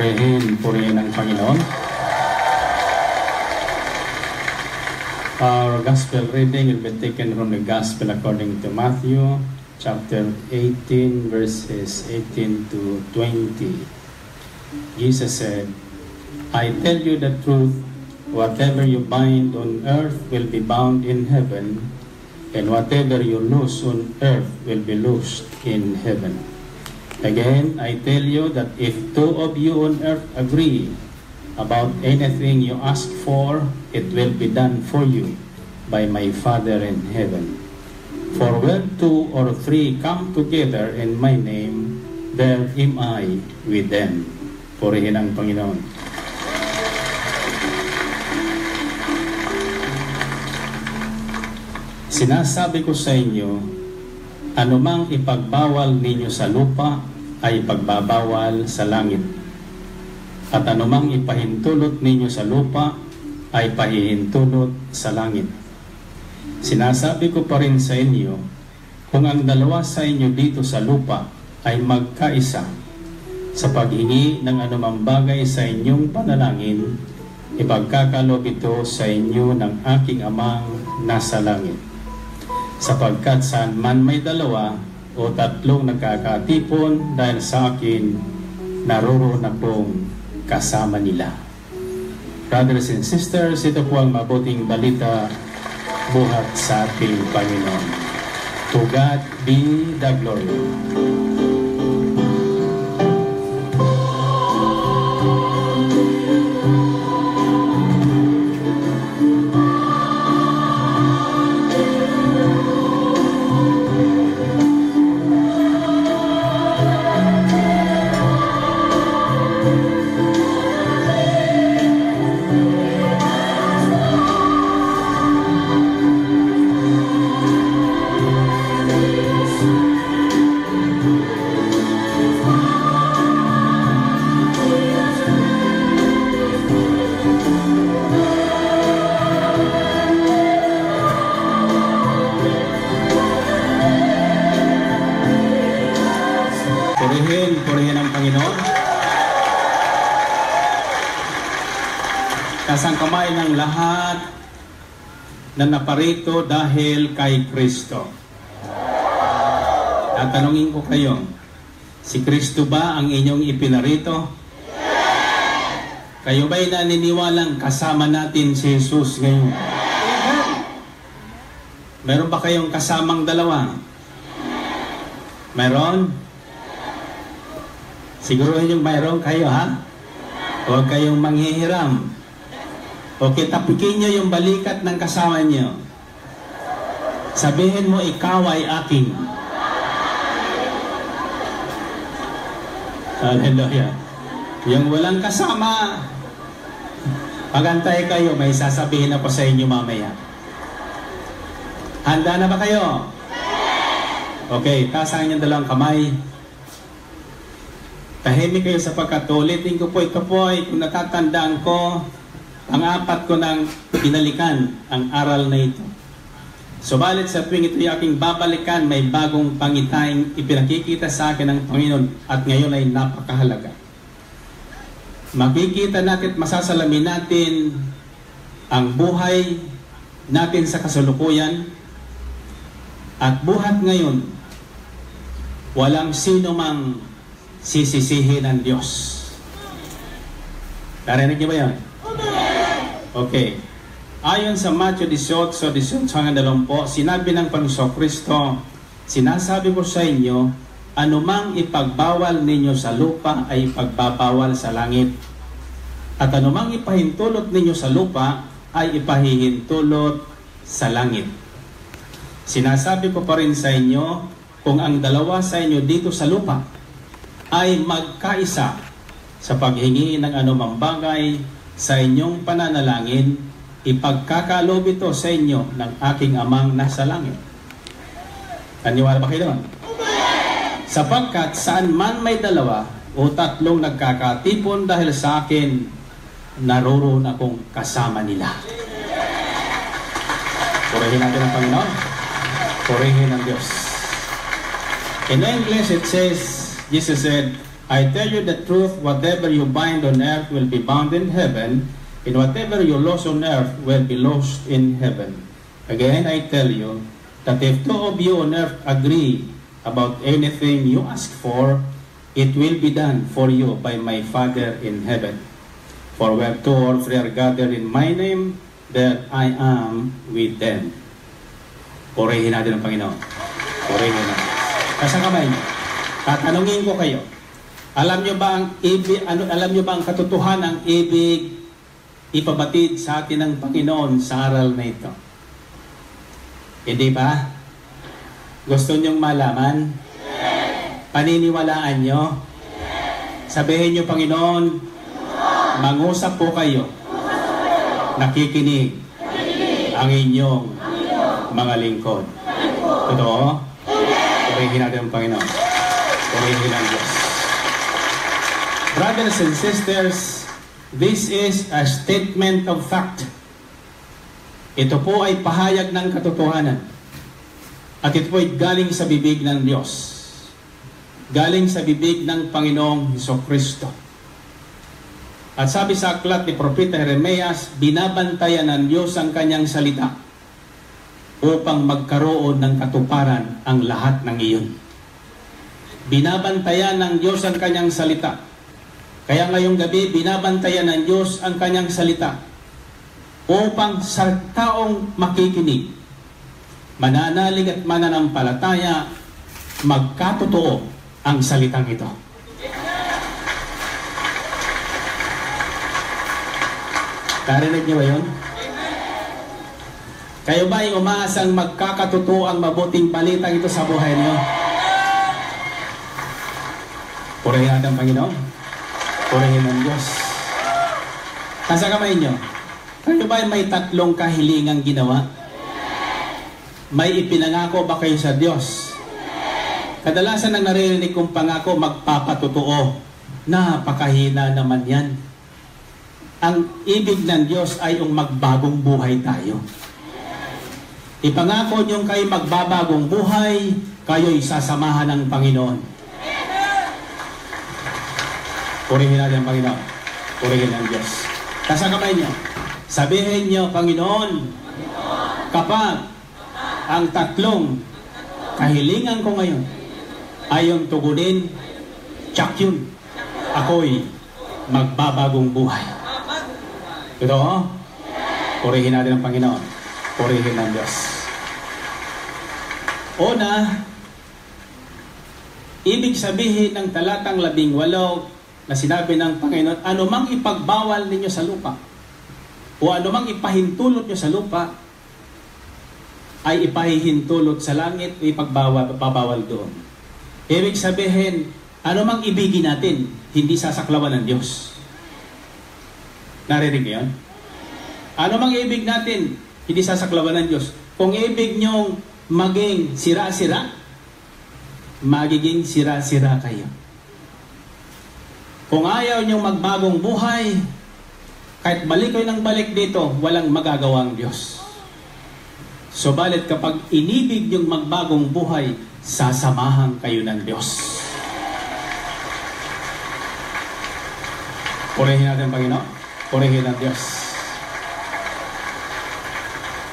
Purihin ang Panginoon. Our gospel reading will be taken from the gospel according to Matthew, chapter 18, verses 18 to 20. Jesus said, I tell you the truth, whatever you bind on earth will be bound in heaven, and whatever you loose on earth will be loosed in heaven. Again, I tell you that if two of you on earth agree about anything you ask for, it will be done for you by my Father in heaven. For where two or three come together in my name, there am I with them. Purihin ang Panginoon. Sinasabi ko sa inyo, anumang ipagbawal ninyo sa lupa ay pagbabawal sa langit. At anumang ipahintulot ninyo sa lupa ay pahihintulot sa langit. Sinasabi ko pa rin sa inyo, kung ang dalawa sa inyo dito sa lupa ay magkaisa sa paghingi ng anumang bagay sa inyong panalangin, ipagkakalob ito sa inyo ng aking Amang nasa langit. Sapagkat saan man may dalawa o tatlong nagkakatipon dahil sa akin, naroroon akong kasama nila. Brothers and sisters, ito po ang mabuting balita buhat sa ating Panginoon. To God be the glory. Purihin ang Panginoon. Kasang kamay ng lahat na naparito dahil kay Kristo. Tatanungin ko kayo, si Kristo ba ang inyong ipinarito? Kayo ba'y naniniwalang kasama natin si Jesus ngayon? Meron ba kayong kasamang dalawa? Meron? Siguruhin yung mayroon kayo, ha? Huwag kayong manghihiram. Okay, tapikin nyo yung balikat ng kasama nyo. Sabihin mo, ikaw ay aking. Hallelujah. Yung walang kasama, pagantay kayo, may sasabihin ako sa inyo mamaya. Handa na ba kayo? Okay, taasang inyong dalawang kamay. Tahimik kayo sapagkat ulitin ko po, ito po ay kung natatandaan ko, ang apat ko nang pinalikan ang aral na ito. Subalit sa tuwing ito'y aking babalikan, may bagong pangitaing ipinakikita sa akin ng Panginoon at ngayon ay napakahalaga. Makikita natin at masasalamin natin ang buhay natin sa kasalukuyan at buhat ngayon, walang sino mang sisisihin ng Diyos. Narinig niyo ba yan? Okay. Ayon sa Matthew 18:20, sinabi ng Panginoon Kristo, sinasabi ko sa inyo, anumang ipagbawal ninyo sa lupa ay ipagbabawal sa langit. At anumang ipahintulot ninyo sa lupa ay ipahihintulot sa langit. Sinasabi ko pa rin sa inyo, kung ang dalawa sa inyo dito sa lupa ay magkaisa sa paghingi ng anumang bagay sa inyong pananalangin, ipagkakalob ito sa inyo ng aking Amang nasa langit. Naniwala ba kayo doon? Sapagkat saan man may dalawa o tatlong nagkakatipon dahil sa akin, naroroon akong kasama nila. Purihin natin ang Panginoon. Purihin ang Diyos. In English it says, Jesus said, I tell you the truth, whatever you bind on earth will be bound in heaven, and whatever you loose on earth will be loosed in heaven. Again, I tell you that if two of you on earth agree about anything you ask for, it will be done for you by my Father in heaven. For where two or three are gathered in my name, there I am with them. Purihin natin ang Panginoon. Purihin natin. Nasa kamay niyo. Tatanungin ko kayo. Alam niyo ba ang alam niyo ba ang katotohanan ang ibig ipabatid sa atin ng Panginoon sa aral na ito? Hindi ba? Gusto niyong malaman? Paniniwalaan niyo? Sabihin niyo, Panginoon, mangusap po kayo. Nakikinig ang inyong mga lingkod. Totoo? Purihin natin ang Panginoon. Purihin ang Diyos. Brothers and sisters, this is a statement of fact. Ito po ay pahayag ng katotohanan. At ito po ay galing sa bibig ng Diyos. Galing sa bibig ng Panginoong Hesukristo. At sabi sa aklat ni Propeta Jeremias, binabantayan ng Diyos ang kanyang salita upang magkaroon ng katuparan ang lahat ng iyon. Binabantayan ng Diyos ang kanyang salita. Kaya ngayong gabi, binabantayan ng Diyos ang kanyang salita upang sa taong makikinig, mananalig at mananampalataya, magkatotoo ang salitang ito. Narinig niyo ba yun? Kayo ba ay umaasang magkakatotoo ang mabuting balitang ito sa buhay niyo? Purihin natin ang Panginoon. Purihin ang Diyos. Nasa kamay niyo. Kayo ba ay may tatlong kahilingang ginawa? May ipinangako ba kayo sa Diyos? Kadalasan ang naririnig kong pangako, magpapatotoo. Napakahina naman yan. Ang ibig ng Diyos ay yung magbagong buhay tayo. Ipangako niyong kayo magbabagong buhay, kayo'y sasamahan ng Panginoon. Purihin natin ang Panginoon. Purihin ang Diyos. Nasa kamay niyo. Sabihin niyo, Panginoon, kapag ang tatlong kahilingan ko ngayon ay yung tugunin, tsak yun, ako'y magbabagong buhay. Ito, purihin natin ang Panginoon. Purihin ang Diyos. Una, ibig sabihin ng talatang 18 na sinabi ng Panginoon, anumang ipagbawal ninyo sa lupa o anumang ipahintulot nyo sa lupa ay ipahihintulot sa langit o ipagbawal doon. Ibig sabihin, anumang ibigin natin, hindi sasaklawan ng Diyos. Narinig yun? Anumang ibig natin, hindi sasaklawan ng Diyos. Kung ibig nyong maging sira-sira, magiging sira-sira kayo. Kung ayaw nyong magbagong buhay, kahit balik kayo ng balik dito, walang magagawa ang Diyos. Subalit kapag inibig nyong magbagong buhay, sasamahan kayo ng Diyos. Purihin natin, Panginoon. Purihin ang Diyos.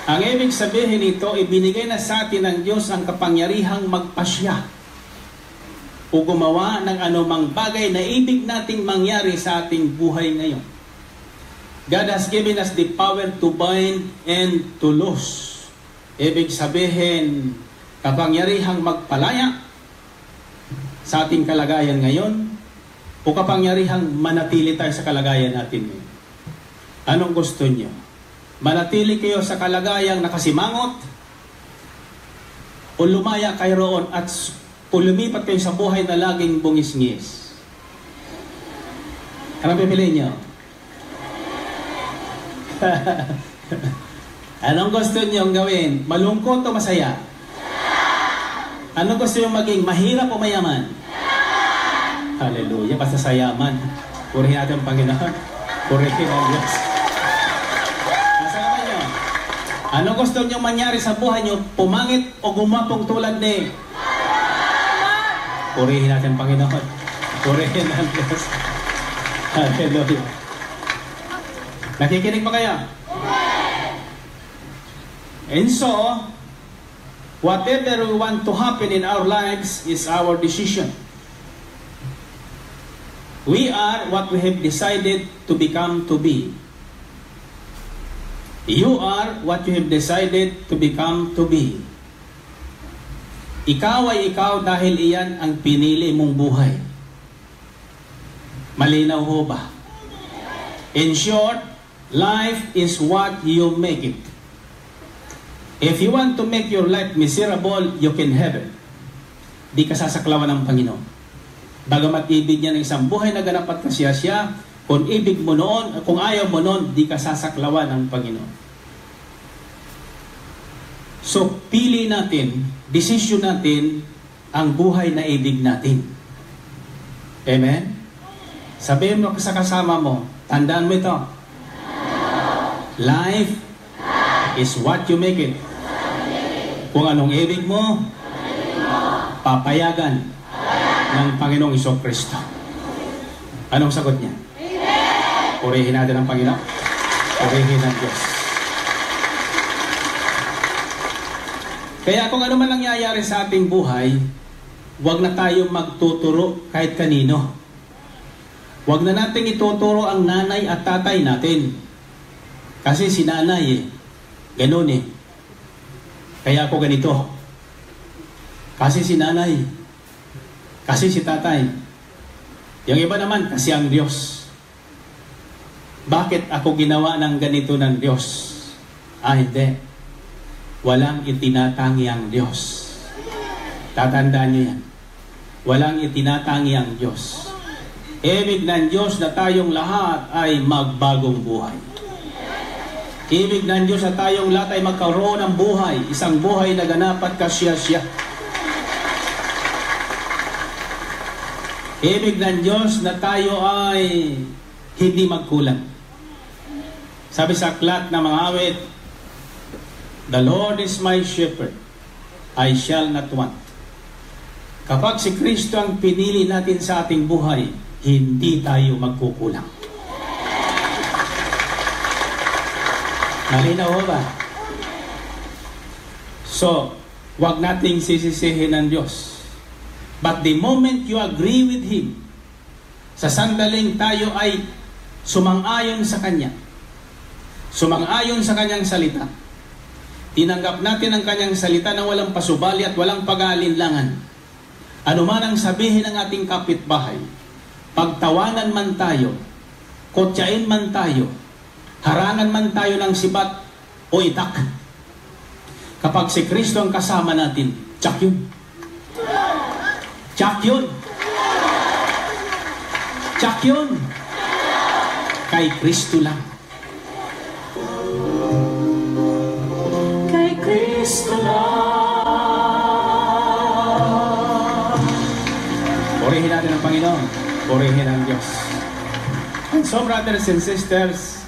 Ang ibig sabihin nito, ibinigay na sa atin ng Diyos ang kapangyarihang magpasya o gumawa ng anumang bagay na ibig nating mangyari sa ating buhay ngayon. God has given us the power to bind and to loose. Ibig sabihin, kapangyarihang magpalaya sa ating kalagayan ngayon o kapangyarihang manatili tayo sa kalagayan natin ngayon. Anong gusto niyo? Manatili kayo sa kalagayang nakasimangot o lumaya kayo roon at lumipat kayo sa buhay na laging bungis-ngis? Anong pipiliin niyo? Anong gusto niyong gawin? Malungkot o masaya? Anong gusto niyong maging? Mahirap o mayaman? Hallelujah, basta sa yaman. Purihin natin ang Panginoon. Purihin ang Diyos. Nasa naman niyo? Anong gusto niyong mangyari sa buhay niyo? Pumangit o gumapong tulad ni? Purihin natin ang Panginoon. Purihin ang Diyos. Hallelujah. Nakikinig ba kaya? And so, whatever we want to happen in our lives is our decision. We are what we have decided to become to be. You are what you have decided to become to be. Ikaw ay ikaw dahil iyan ang pinili mong buhay. Malinaw ho ba? In short, life is what you make it. If you want to make your life miserable, you can have it. Di ka sasaklawan ng Panginoon. Bagamat ibig niya ng isang buhay na ganap at kasiyasya, kung ibig mo noon, kung ayaw mo noon, di ka sasaklawan ng Panginoon. So, pili natin, desisyon natin, ang buhay na ibig natin. Amen? Sabihin mo sa kasama mo, tandaan mo ito. Life is what you make it. Kung anong ibig mo, papayagan ng Panginoong Jesucristo. Anong sagot niya? Purihin natin ang Panginoon. Purihin ang Diyos. Kaya kung ano man nangyayari sa ating buhay, huwag na tayong magtuturo kahit kanino. Huwag na nating ituturo ang nanay at tatay natin. Kasi si nanay ganun Kaya ako ganito. Kasi si nanay. Kasi si tatay. Yung iba naman, kasi ang Diyos. Bakit ako ginawa ng ganito ng Diyos? Hindi. Walang itinatangi ang Diyos. Tatandaan niyo yan. Walang itinatangi ang Diyos. Ibig ng Diyos na tayong lahat ay magbagong buhay. Ibig ng Diyos na tayong lahat ay magkaroon ng buhay. Isang buhay na ganap at kasiyasya. Ibig ng Diyos na tayo ay hindi magkulang. Sabi sa aklat ng mga awit, "The Lord is my shepherd, I shall not want." Kapag si Kristo ang pinili natin sa ating buhay, hindi tayo magkukulang. Malinaw ba? So, wag nating sisisihin ng Diyos. But the moment you agree with Him, sa sandaling tayo ay sumang-ayon sa Kanya, sumang-ayon sa Kanyang salita, tinanggap natin ang Kanyang salita na walang pasubali at walang pag-aalinlangan. Ano man ang sabihin ng ating kapitbahay, pagtawanan man tayo, kotyain man tayo, harangan man tayo ng sibat o itak, kapag si Kristo ang kasama natin, tsak yun. Tsak yun. Tsak yun. Kay Kristo lang. Kay Kristo lang. Purihin natin ang Panginoon. Purihin ang Diyos. And so, brothers and sisters,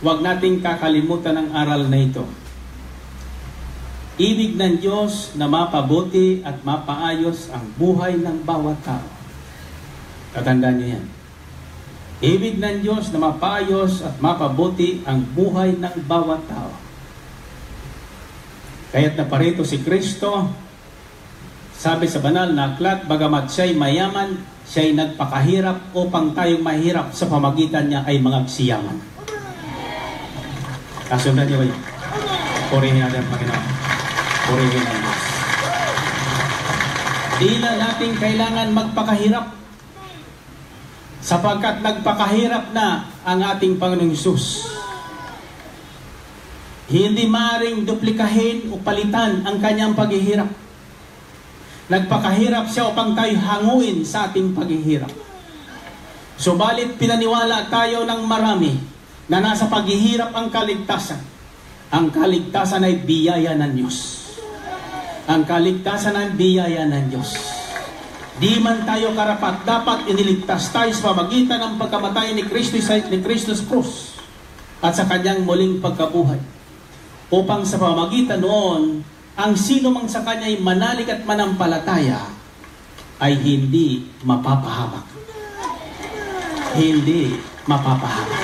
huwag nating kakalimutan ang aral na ito. Ibig ng Diyos na mapabuti at mapaayos ang buhay ng bawat tao. Tatandaan niyo yan. Ibig ng Diyos na mapaayos at mapabuti ang buhay ng bawat tao. Kaya't naparito si Kristo, sabi sa banal na aklat, bagamat siya'y mayaman, siya'y nagpakahirap upang tayong mahirap sa pamagitan niya ay magsiyaman. Kasundan niyo ba yun? Purihin natin ang Panginoon. Purihin ang Diyos. Di na natin kailangan magpakahirap sapagkat nagpakahirap na ang ating Panginoong Hesus. Hindi maaaring duplikahin o palitan ang kanyang paghihirap. Nagpakahirap siya upang tayo hanguin sa ating paghihirap. Subalit pinaniwala tayo ng marami na nasa paghihirap ang kaligtasan. Ang kaligtasan ay biyaya ng Diyos. Ang kaligtasan ay biyaya ng Diyos. Di man tayo karapat, dapat iniligtas tayo sa pamagitan ng pagkamatay ni Kristo sa krus at sa kanyang muling pagkabuhay. Upang sa pamagitan noon, ang sino mang sa kanya ay manalig at manampalataya ay hindi mapapahamak. Hindi mapapahamak.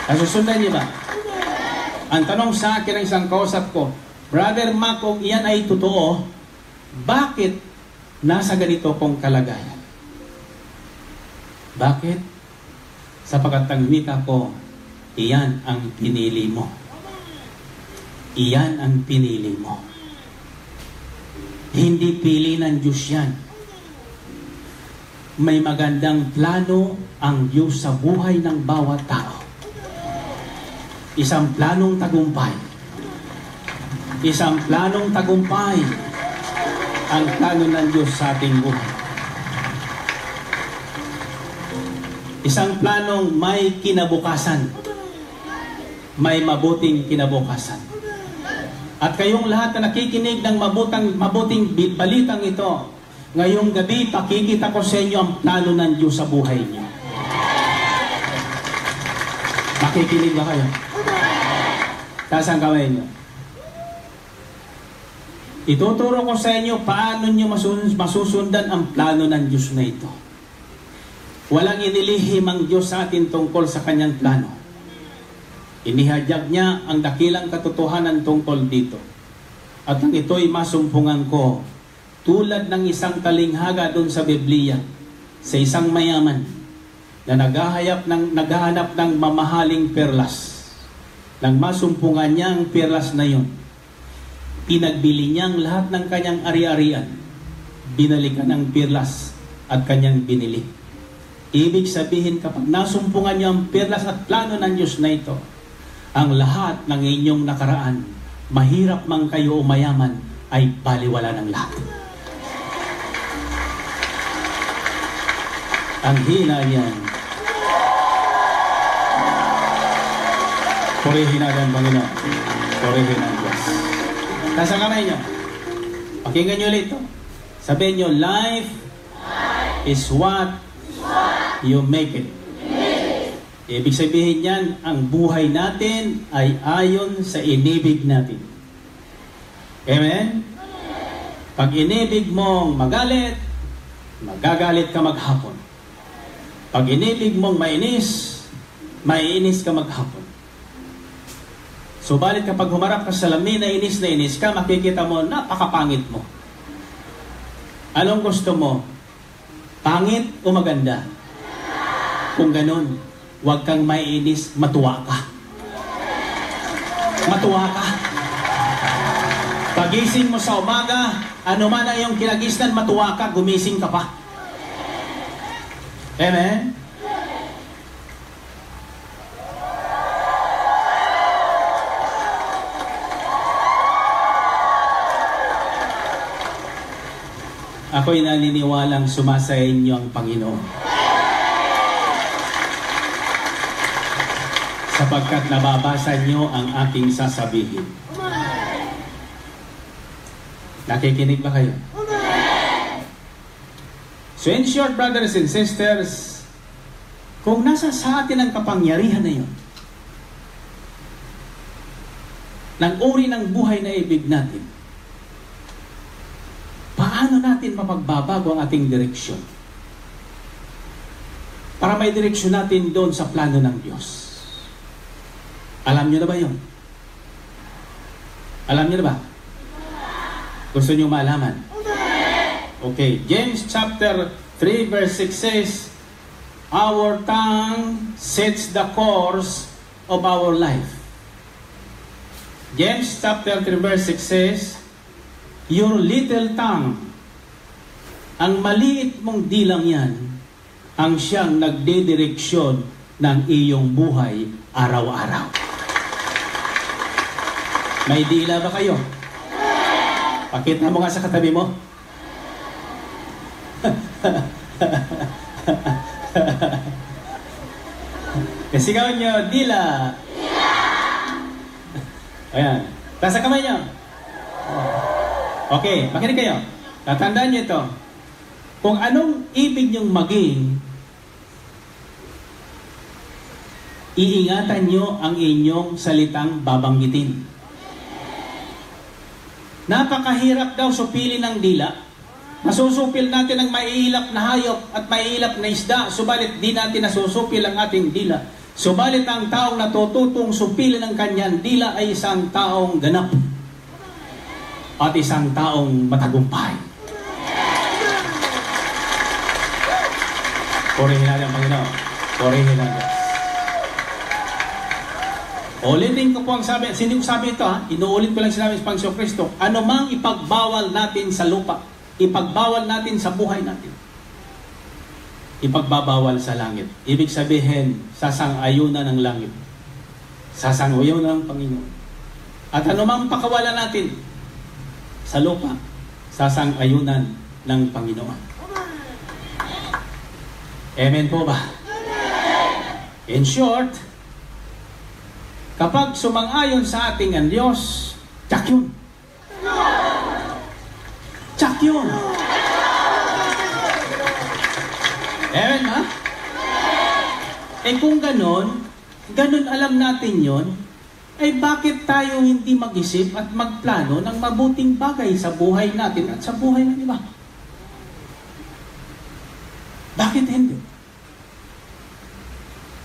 Nasusundan niyo ba? Ang tanong sa akin ng isang kausap ko, Brother Mac, kung iyan ay totoo, bakit nasa ganito kong kalagayan? Bakit? Sapagkat ang wika ko, iyan ang pinili mo. Iyan ang pinili mo. Hindi pili ng Diyos yan. May magandang plano ang Diyos sa buhay ng bawat tao. Isang planong tagumpay. Isang planong tagumpay ang plano ng Diyos sa ating buhay. Isang planong may kinabukasan. May mabuting kinabukasan. At kayong lahat na nakikinig ng mabuting balitang ito, ngayong gabi, pakikita ko sa inyo ang plano ng Diyos sa buhay niyo. Makikinig ba kayo? Taas ang kamay niyo. Ituturo ko sa inyo paano niyo masusundan ang plano ng Diyos na ito. Walang inilihim ang Diyos sa atin tungkol sa kanyang plano. Inihayag niya ang dakilang katotohanan tungkol dito. At ang ito'y masumpungan ko tulad ng isang talinghaga doon sa Biblia sa isang mayaman na naghahanap ng mamahaling perlas. Nang masumpungan niya ang perlas na yun, pinagbili niya ang lahat ng kanyang ari-arian, binalikan ang perlas at kanyang binili. Ibig sabihin, kapag nasumpungan niyo ang perlas at plano ng Diyos na ito, ang lahat ng inyong nakaraan, mahirap man kayo o mayaman, ay baliwala ng lahat. Ang hina niyan. Purihin natin, Panginoon. Purihin ang Diyos. Nasa kamay niyo. Pakinggan niyo ulit ito. Sabihin niyo, life is what you make it. Ibig sabihin niyan, ang buhay natin ay ayon sa inibig natin. Amen? Pag inibig mong magalit, magagalit ka maghapon. Pag inibig mong mainis, maiinis ka maghapon. Subalit kapag humarap ka sa salamin na inis ka, makikita mo, napakapangit mo. Anong gusto mo? Pangit o maganda? Kung ganun, huwag kang maiinis, matuwa ka. Matuwa ka. Pagising mo sa umaga, ano man ang iyong kinagisnan, matuwa ka, gumising ka pa. Amen? Ako'y naniniwalang sumasa inyo ang Panginoon. Sapagkat nababasa nyo ang aking sasabihin. Nakikinig ba kayo? So in short, brothers and sisters, kung nasa sa atin ang kapangyarihan na yun, ng uri ng buhay na ibig natin, paano natin mapagbabago ang ating direksyon? Para may direksyon natin doon sa plano ng Diyos. Alam niyo na ba yun? Alam niyo na ba? Gusto niyo malaman? Okay, James chapter 3 verse 6 says, our tongue sets the course of our life. James chapter 3 verse 6 says, your little tongue, ang maliit mong dilang yan, ang siyang nagdidireksyon ng iyong buhay araw-araw. May dila ba kayo? Pakita mo nga sa katabi mo. Kasigawan nyo, dila. Ayan. Tasa kamay nyo. Okay, makinig kayo. Tatandaan nyo ito. Kung anong ibig nyong maging, iingatan nyo ang inyong salitang babanggitin. Napakahirap daw supilin ng dila. Masusupil natin ang maiilap na hayop at maiilap na isda, subalit di natin nasusupil ang ating dila. Subalit ang taong natututong supilin ng kanyang dila ay isang taong ganap at isang taong matagumpay. Purihin natin ang Panginoon. Purihin natin. Ulitin ko po ang sabi, hindi ko sabi ito ha, inuulit ko lang sinabi sa Panginoong Kristo, ano mang ipagbawal natin sa lupa, ipagbawal natin sa buhay natin, ipagbabawal sa langit. Ibig sabihin, sasang-ayunan ng langit. Sasang-ayunan ng Panginoon. At ano mang pakawalan natin sa lupa, sasang-ayunan ng Panginoon. Amen po ba? In short, kapag sumang-ayon sa ating ang Diyos, tsak yun. Tsak yun. Amen ha? Kung ganon alam natin yon, ay bakit tayo hindi mag-isip at magplano ng mabuting bagay sa buhay natin at sa buhay ng iba? Bakit hindi?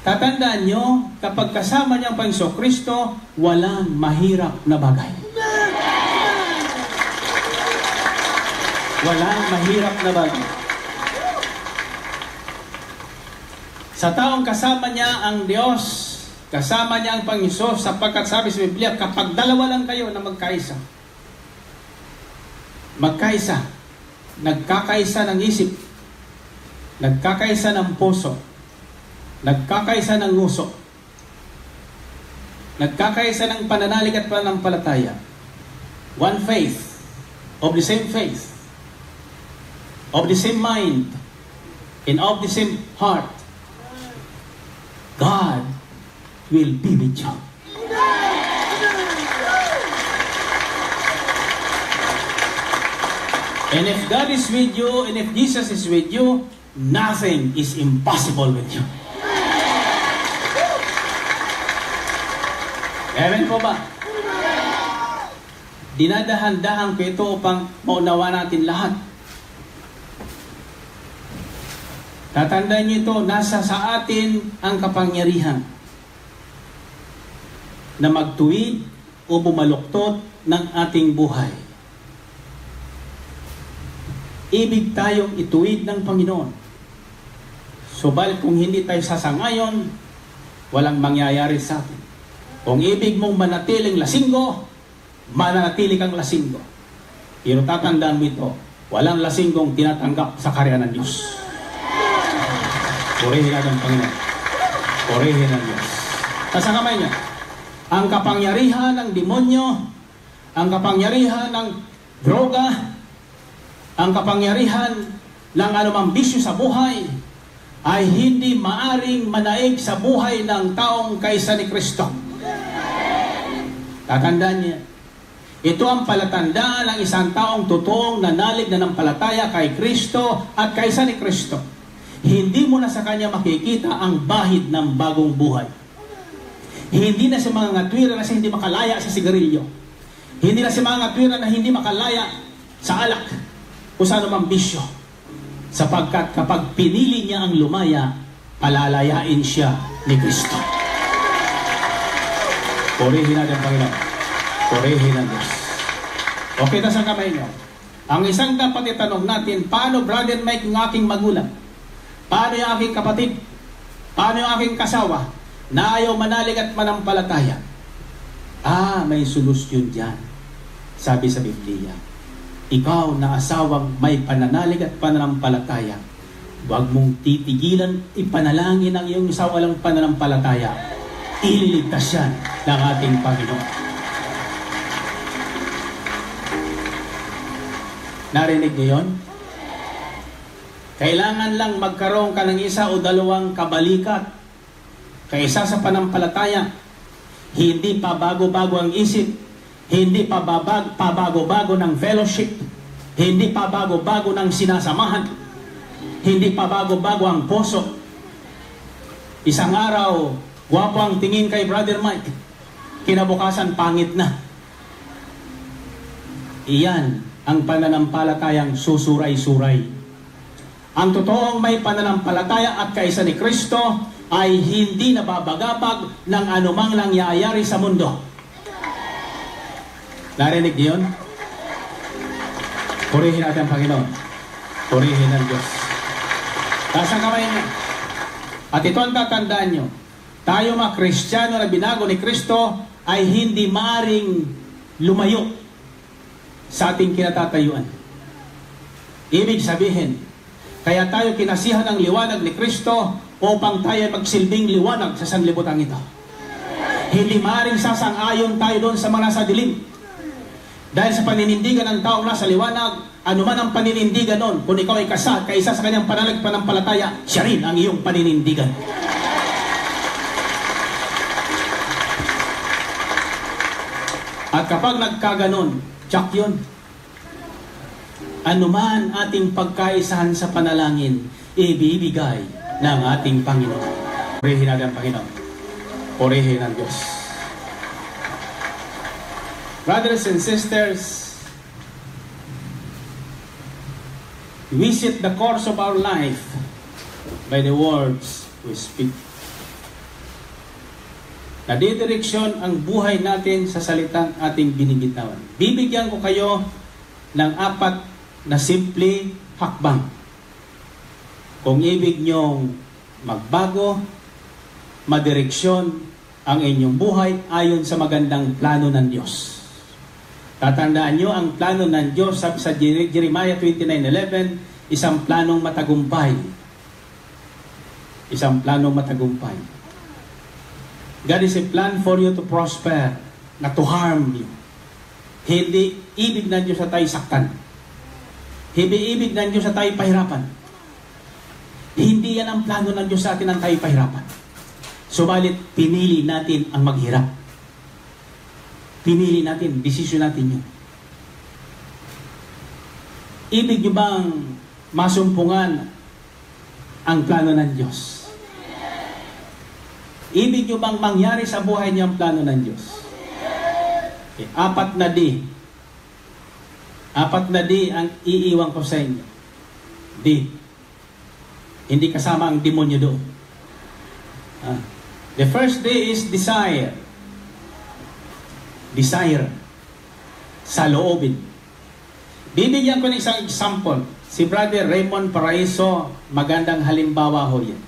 Tatandaan nyo, kapag kasama niya ang Panginoong Kristo, walang mahirap na bagay. Walang mahirap na bagay. Sa taong kasama niya ang Diyos, kasama niya ang Panginoon, sapagkat sabi sa Biblia, kapag dalawa lang kayo na magkaisa, nagkakaisa ng isip, nagkakaisa ng puso, nagkakaisa ng nguso, nagkakaisa ng pananalig at pananampalataya, one faith, of the same faith, of the same mind, and of the same heart, God will be with you. And if God is with you, and if Jesus is with you, nothing is impossible with you. Amen po ba? Dinadahan-dahan ko ito upang maunawa natin lahat. Tatandaan niyo ito, nasa sa atin ang kapangyarihan na magtuwid o bumaluktot ng ating buhay. Ibig tayong ituwid ng Panginoon. Subalit kung hindi tayo sasangayon, walang mangyayari sa atin. Kung ibig mong manatiling lasinggo, manatili kang lasinggo. Pero tatandaan mo ito, walang lasinggong tinatanggap sa karya ng Diyos. Purihin natin ang Panginoon. Purihin ang Diyos. Sa kamay niya, ang kapangyarihan ng demonyo, ang kapangyarihan ng droga, ang kapangyarihan ng anumang bisyo sa buhay, ay hindi maaring manaig sa buhay ng taong kaisa ni Kristo. Tatandaan niya, ito ang palatandaan ng isang taong totoong nanalig na nampalataya kay Kristo at kaisa ni Kristo. Hindi mo na sa kanya makikita ang bahid ng bagong buhay. Hindi na si mga ngatwira na hindi makalaya sa sigarilyo. Hindi na si mga ngatwira na hindi makalaya sa alak o sa anumang bisyo. Sapagkat kapag pinili niya ang lumaya, palalayain siya ni Kristo. Purihin natin ang Panginoon. Purihin ang Diyos. Okay na sa kamay niyo. Ang isang dapat itanong natin, paano, Brother Mike, ng aking magulang? Paano yung aking kapatid? Paano yung aking kasawa na ayaw manalig at manampalataya? May solusyon dyan. Sabi sa Biblia, ikaw na asawang may pananalig at pananampalataya, huwag mong titigilan, ipanalangin ang iyong asawa walang pananampalataya. Ililigtas yan ng ating Panginoon. Narinig niyo yun? Kailangan lang magkaroon ka ng isa o dalawang kabalikat. Kaysa sa panampalataya, hindi pa bago-bago ang isip, hindi pa bago-bago ng fellowship, hindi pa bago-bago ng sinasamahan, hindi pa bago-bago ang puso. Isang araw, gwapo ang tingin kay Brother Mike, kinabukasan pangit na. Iyan ang pananampalatayang susuray-suray. Ang totoong may pananampalataya at kaisa ni Kristo ay hindi nababagabag ng anumang nangyayari sa mundo. Narinig niyo yun? Purihin natin ang Panginoon. Purihin ang Diyos. Taas ang kamay niyo. At ito ang tatandaan nyo. Tayo mga Kristiyano na binago ni Kristo ay hindi maaring lumayo sa ating kinatatayuan. Ibig sabihin, kaya tayo kinasihan ng liwanag ni Kristo upang tayo magsilbing liwanag sa sanlibutan ito. Hindi maaring sasang-ayon tayo doon sa mga nasa dilim. Dahil sa paninindigan ng taong nasa liwanag, anuman ang paninindigan noon, kung ikaw ay kaisa sa kanyang pananampalataya, siya rin ang iyong paninindigan. At kapag nagkaganon, tsak yun. Anuman ating pagkaisahan sa panalangin, ibibigay ng ating Panginoon. Purihin natin ang Panginoon. Purihin ang Diyos. Brothers and sisters, visit the course of our life by the words we speak. Nadidireksyon ang buhay natin sa salitang ating binibitawan. Bibigyan ko kayo ng 4 na simple hakbang. Kung ibig nyong magbago, madireksyon ang inyong buhay ayon sa magandang plano ng Diyos. Tatandaan nyo, ang plano ng Diyos sa Jeremiah 29:11, isang planong matagumpay. Isang planong matagumpay. God is a plan for you to prosper, not to harm you. Hindi ibig ng Diyos sa tayo saktan. Hindi ibig ng Diyos sa tayo pahirapan. Hindi yan ang plano ng Diyos sa atin ang tayo pahirapan. Subalit, pinili natin ang maghirap. Pinili natin, desisyon natin yun. Ibig nyo bang masumpungan ang plano ng Diyos? Ibig nyo bang mangyari sa buhay niyo ang plano ng Diyos? Okay, 4 na D. 4 na D ang iiwan ko sa inyo. D. Hindi kasama ang demonyo doon. The first D is desire. Desire. Sa loobin. Bibigyan ko ng isang example. Si Brother Raymond Paraiso, magandang halimbawa ho yan.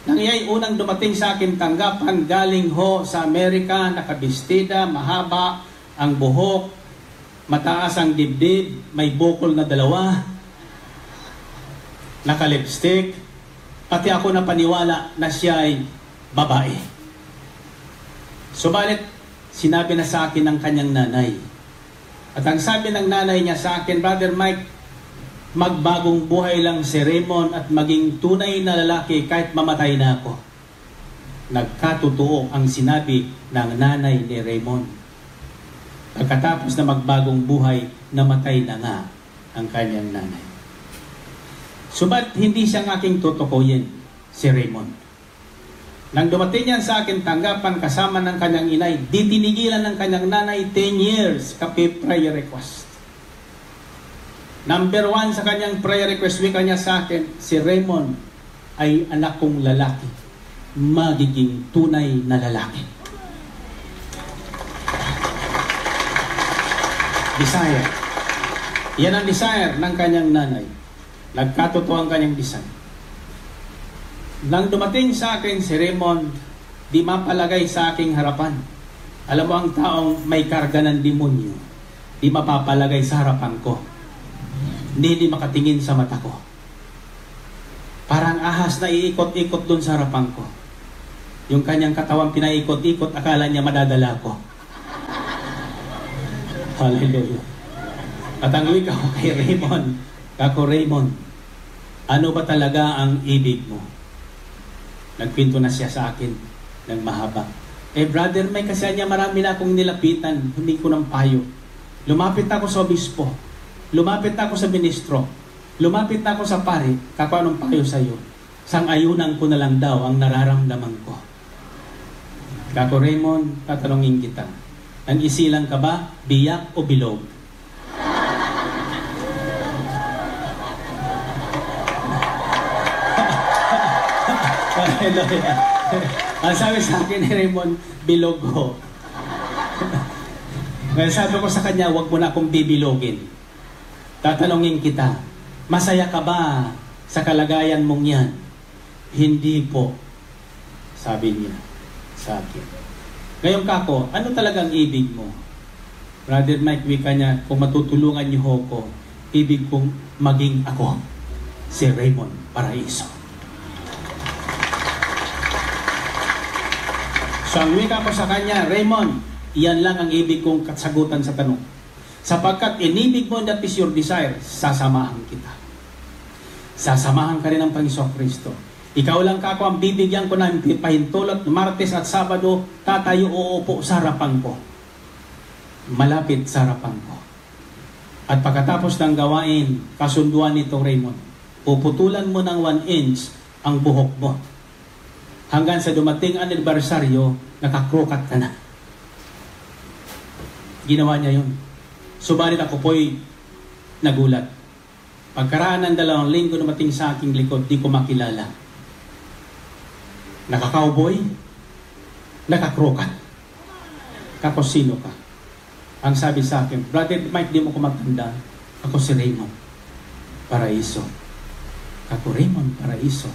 Nang iya'y unang dumating sa akin tanggapan, galing ho sa Amerika, nakabistida, mahaba ang buhok, mataas ang dibdib, may bukol na 2, naka-lipstick, pati ako napaniwala na siya ay babae. Subalit, sinabi na sa akin ng kanyang nanay. At ang sabi ng nanay niya sa akin, Brother Mike, magbagong buhay lang si Raymond at maging tunay na lalaki kahit mamatay na ako. Nagkatotoo ang sinabi ng nanay ni Raymond. Pagkatapos na magbagong buhay, namatay na nga ang kanyang nanay. Subalit hindi siyang aking tutukuyin, si Raymond. Nang dumating yan sa akin tanggapan kasama ng kanyang inay, ditinigilan ng kanyang nanay 10 years kape prayer request. Number 1 sa kanyang prayer request, wika niya sa akin, si Raymond ay anak kong lalaki, magiging tunay na lalaki. Desire. Yan ang desire ng kanyang nanay. Nagkatotoo ang kanyang desire. Nang dumating sa akin si Raymond, di mapalagay sa aking harapan. Alam mo, ang taong may karga ng demonyo, di mapapalagay sa harapan ko. Hindi makatingin sa mata ko. Parang ahas na iikot-ikot dun sa harapan ko. Yung kanyang katawan pinaikot-ikot, akala niya madadala ko. Hallelujah. At ang wika ko kay Raymond, kako Raymond, ano ba talaga ang ibig mo? Nagpinto na siya sa akin ng mahaba. Brother, may kasi niya marami na akong nilapitan, hindi ko ng payo. Lumapit ako sa obispo. Lumapit ako sa ministro. Lumapit ako sa pari. Kako anong payo sa iyo? Sang-ayunan ko na lang daw ang nararamdaman ko. Kako Raymond, tatanungin kita. Ang isilang ka ba? Biyak o bilog? Hallelujah. Ang sabi sa akin ni Raymond, bilog ho. Ngayon sabi ko sa kanya, huwag mo na akong bibilogin. Tatanungin kita, masaya ka ba sa kalagayan mong yan? Hindi po. Sabi niya sa akin. Ngayon kako, ano talagang ibig mo? Brother Mike, wika niya, kung matutulungan niyo ko, ibig kong maging ako, si Raymond Paraiso. So ang wika ko sa kanya, Raymond, iyan lang ang ibig kong kasagutan sa tanong. Sapagkat inibig mo, that is your desire, sasamahan kita. Sasamahan ka rin ng Panginoong Kristo. Ikaw lang kako ang bibigyan ko ng pahintulot, Martes at Sabado, tatayo uupo sa harapan ko. Malapit sa harapan ko. At pagkatapos ng gawain, kasunduan nito Raymond, puputulan mo ng 1 inch ang buhok mo. Hanggang sa dumating ang anibersaryo, nakakrokat ka na. Ginawa niya yun. Subalit ako po'y nagulat. Pagkaraan ng 2 linggo dumating sa aking likod, di ko makilala. Nakakauboy, nakakrokat. Kako sino ka? Ang sabi sa akin, Brother Mike, di mo ko matanda. Ako si Raymond Paraiso. Kako Raymond Paraiso.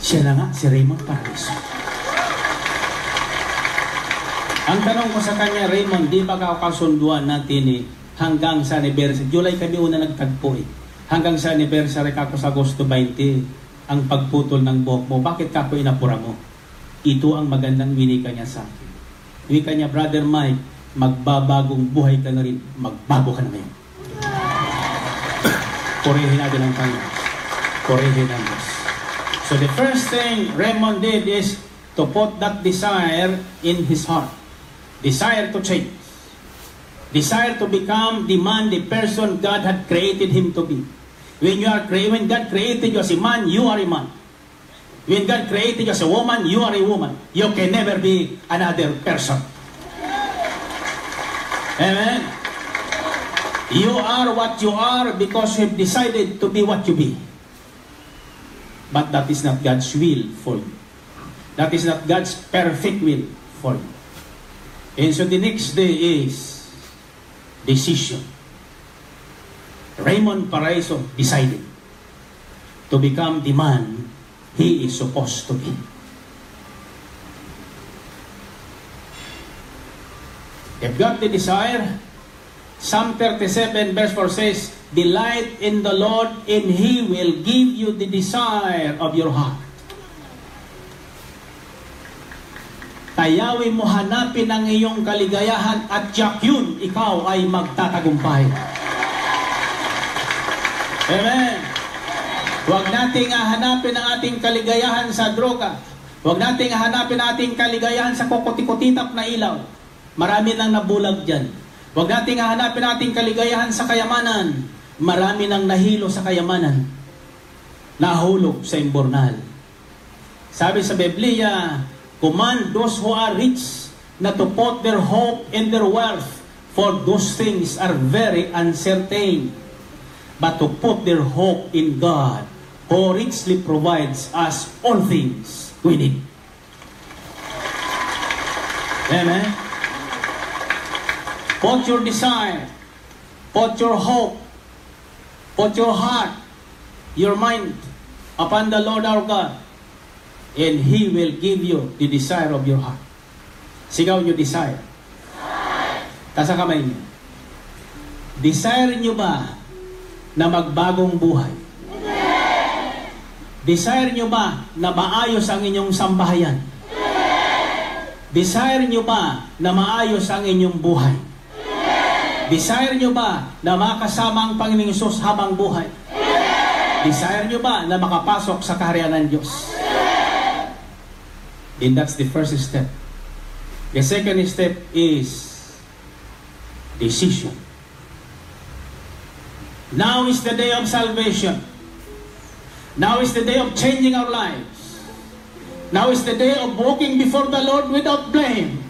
Siya na nga, si Raymond Paraiso. Ang tanong ko sa kanya, Raymond, di ba kasunduan natin hanggang sa anniversary? July kami una nagtagpo Hanggang sa anniversary kako sa Agosto 20, ang pagputol ng buhok mo. Bakit kako inapura mo? Ito ang magandang winika niya sa akin. Wika niya, Brother Mike, magbabagong buhay ka na rin. Magbago ka na ngayon. Purihin natin ang Panginoon. Purihin ang Diyos. So the first thing Raymond did is to put that desire in his heart. Desire to change. Desire to become the man, the person God had created him to be. When God created you as a man, you are a man. When God created you as a woman, you are a woman. You can never be another person. Amen? You are what you are because you've decided to be what you be. But that is not God's will for you. That is not God's perfect will for you. And so the next day is decision. Raymond Paraiso decided to become the man he is supposed to be. If got the desire, Psalm 37 verse 4 says, delight in the Lord and He will give you the desire of your heart. Tayawin mo, hanapin ang iyong kaligayahan at tiyak yun, ikaw ay magtatagumpay. Amen. Huwag nating hanapin ang ating kaligayahan sa droga. Huwag nating hanapin ang ating kaligayahan sa kukutikutitap na ilaw. Marami nang nabulag dyan. Huwag nating hanapin ang ating kaligayahan sa kayamanan. Marami nang nahilo sa kayamanan. Nahulog sa imburnal. Sabi sa Biblia, command those who are rich not to put their hope in their wealth, for those things are very uncertain, but to put their hope in God, who richly provides us all things we need. Amen? Put your desire, put your hope, put your heart, your mind upon the Lord our God, and He will give you the desire of your heart. Sigaw nyo, desire. Tasa kamay nyo. Desire nyo ba na magbagong buhay? Desire nyo ba na maayos ang inyong sambahayan? Desire nyo ba na maayos ang inyong buhay? Desire nyo ba na makasama ang Panginoong Hesus habang buhay? Desire nyo ba na makapasok sa kaharian ng Diyos? And that's the first step. The second step is decision. Now is the day of salvation. Now is the day of changing our lives. Now is the day of walking before the Lord without blame.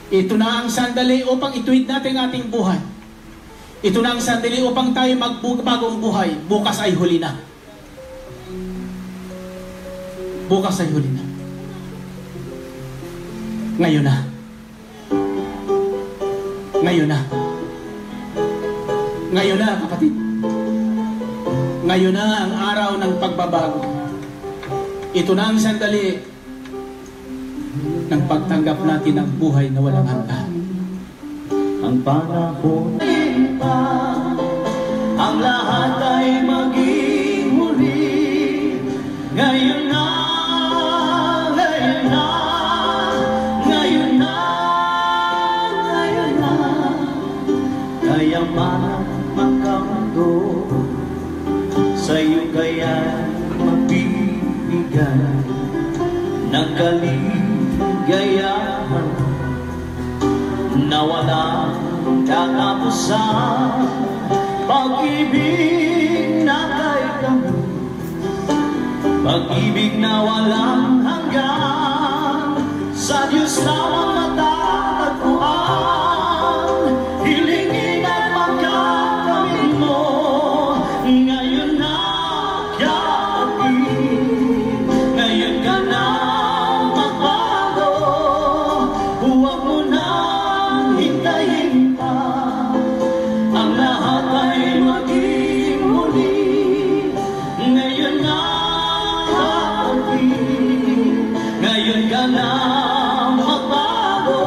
Ito na ang sandali upang ituwid natin ang ating buhay. Ito na ang sandali upang tayo magbagong buhay. Bukas ay huli na. Bukas ay huli na. Ngayon na. Ngayon na. Ngayon na, kapatid. Ngayon na ang araw ng pagbabago. Ito na ang sandali ng pagtanggap natin ng buhay na walang hanggan. Ang panahon pa, ang lahat ay maging muli. Ngayon na, ngayon na, ngayon na, ngayon na. Kaya man makamundo, sa'yo kaya magbibigay ng kaligayahan na walang katapusan. Pag-ibig na kay kami, pag-ibig na walang hanggan, sa Diyos lamang matatagpuan. Hilingin at magkakamit mo ngayon na, kapatid. Ngayon ka na magbago, huwag mo nang hintayin pa. Ang lahat ay maging muli. Ngayon na, kapatid. Ngayon ka na magbago,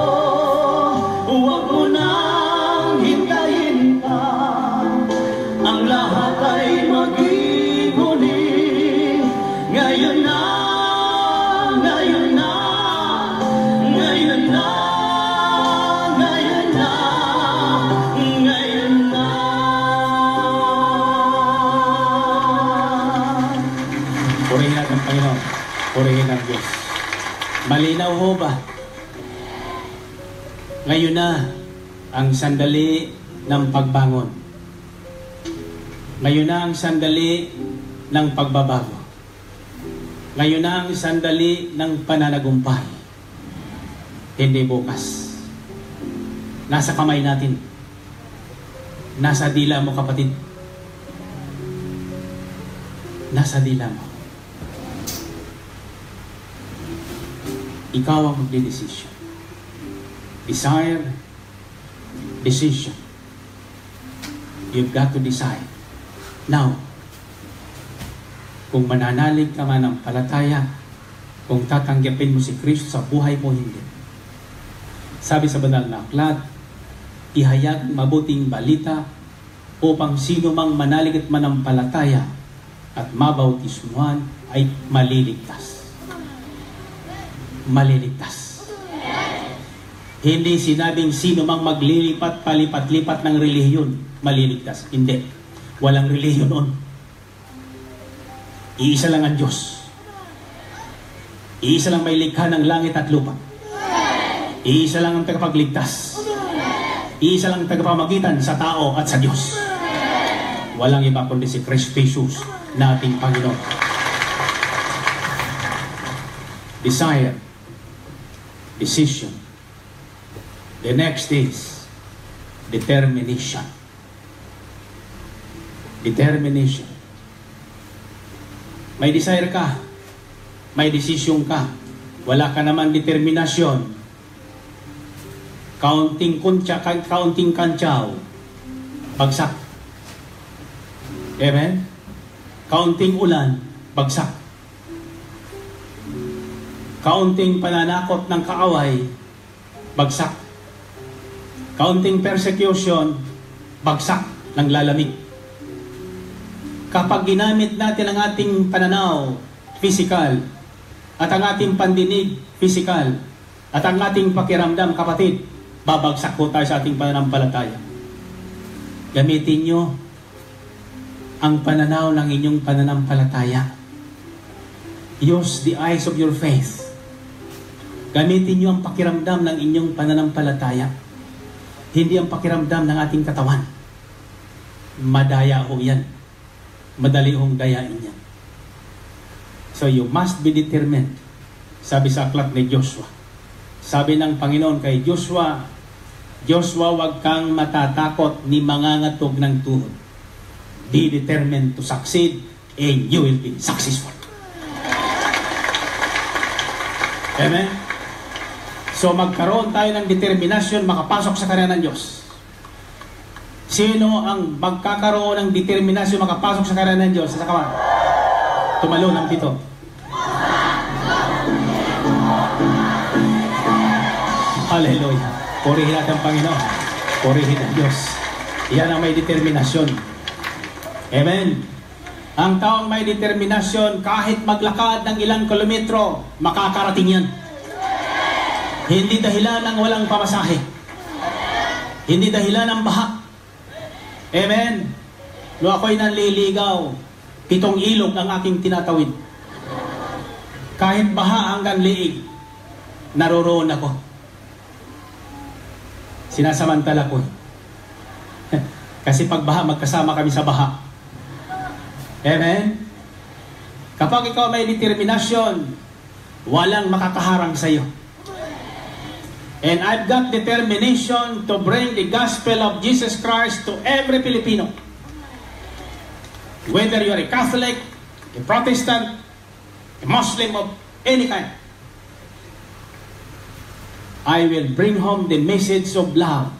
huwag mo nang hintayin pa. Ang lahat ay maging muli. Ngayon na, ngayon na, ngayon na, ngayon na, ngayon na. Purihin natin ang Panginoon. Purihin ang Diyos. Malinaw ho ba? Ngayon na ang sandali ng pagbangon. Ngayon na ang sandali ng pagbabago. Ngayon na ang sandali ng pananagumpay. Hindi bukas. Nasa kamay natin. Nasa dila mo, kapatid. Nasa dila mo. Ikaw ang magdidesisyon. Desire, decision. You've got to decide. Now, kung mananalig ka man ng palataya, kung tatanggapin mo si Kristo sa buhay mo, hindi. Sabi sa banal na aklat, ihayag mabuting balita upang sino mang manalig at manampalataya at mabautismuhan ay maliligtas. Maliligtas. Hindi sinabing sino mang maglilipat, palipat-lipat ng relihiyon, maliligtas. Hindi. Walang relihiyon on. Iisa lang ang Diyos. Iisa lang may likha ng langit at lupa. Iisa lang ang tagapagligtas. Iisa lang ang tagapamagitan sa tao at sa Diyos. Walang iba kundi si Kristo Jesus na ating Panginoon. Desire. Decision. The next is determination. Determination. May desire ka, may desisyon ka, wala ka naman determinasyon. Kaunting kantsaw, bagsak. Amen? Kaunting ulan, bagsak. Kaunting pananakot ng kaaway, bagsak. Kaunting persecution, bagsak ng lalamig. Kapag ginamit natin ang ating pananaw, physical, at ang ating pandinig, physical, at ang ating pakiramdam, kapatid, babagsak po tayo sa ating pananampalataya. Gamitin nyo ang pananaw ng inyong pananampalataya. Use the eyes of your faith. Gamitin nyo ang pakiramdam ng inyong pananampalataya. Hindi ang pakiramdam ng ating katawan. Madaya ho yan. Madali hong dayain yan. So you must be determined. Sabi sa aklat ni Joshua. Sabi ng Panginoon kay Joshua, Joshua, wag kang matatakot ni mangangatog ng tuhod. Be determined to succeed and you will be successful. Amen? So magkaroon tayo ng determinasyon makapasok sa karya ng Diyos. Sino ang magkakaroon ng determinasyon makapasok sa karya ng Diyos? Sa kawan? Tumalo ng pito. Hallelujah. Purihin natin ang Panginoon. Purihin ang Diyos. Yan ang may determinasyon. Amen. Ang taong may determinasyon, kahit maglakad ng ilang kilometro, makakarating yan. Hindi dahilan ng walang pamasahe. Hindi dahilan ng baha. Amen. No, ako'y nanliligaw, 7 ilog ang aking tinatawid. Kahit baha hanggang liig, naroroon ako. Sinasamantala ko. Kasi pag baha, magkasama kami sa baha. Amen? Kapag ikaw may determinasyon, walang makakaharang sa iyo. And I've got determination to bring the gospel of Jesus Christ to every Filipino. Whether you're a Catholic, a Protestant, a Muslim of any kind, I will bring home the message of love,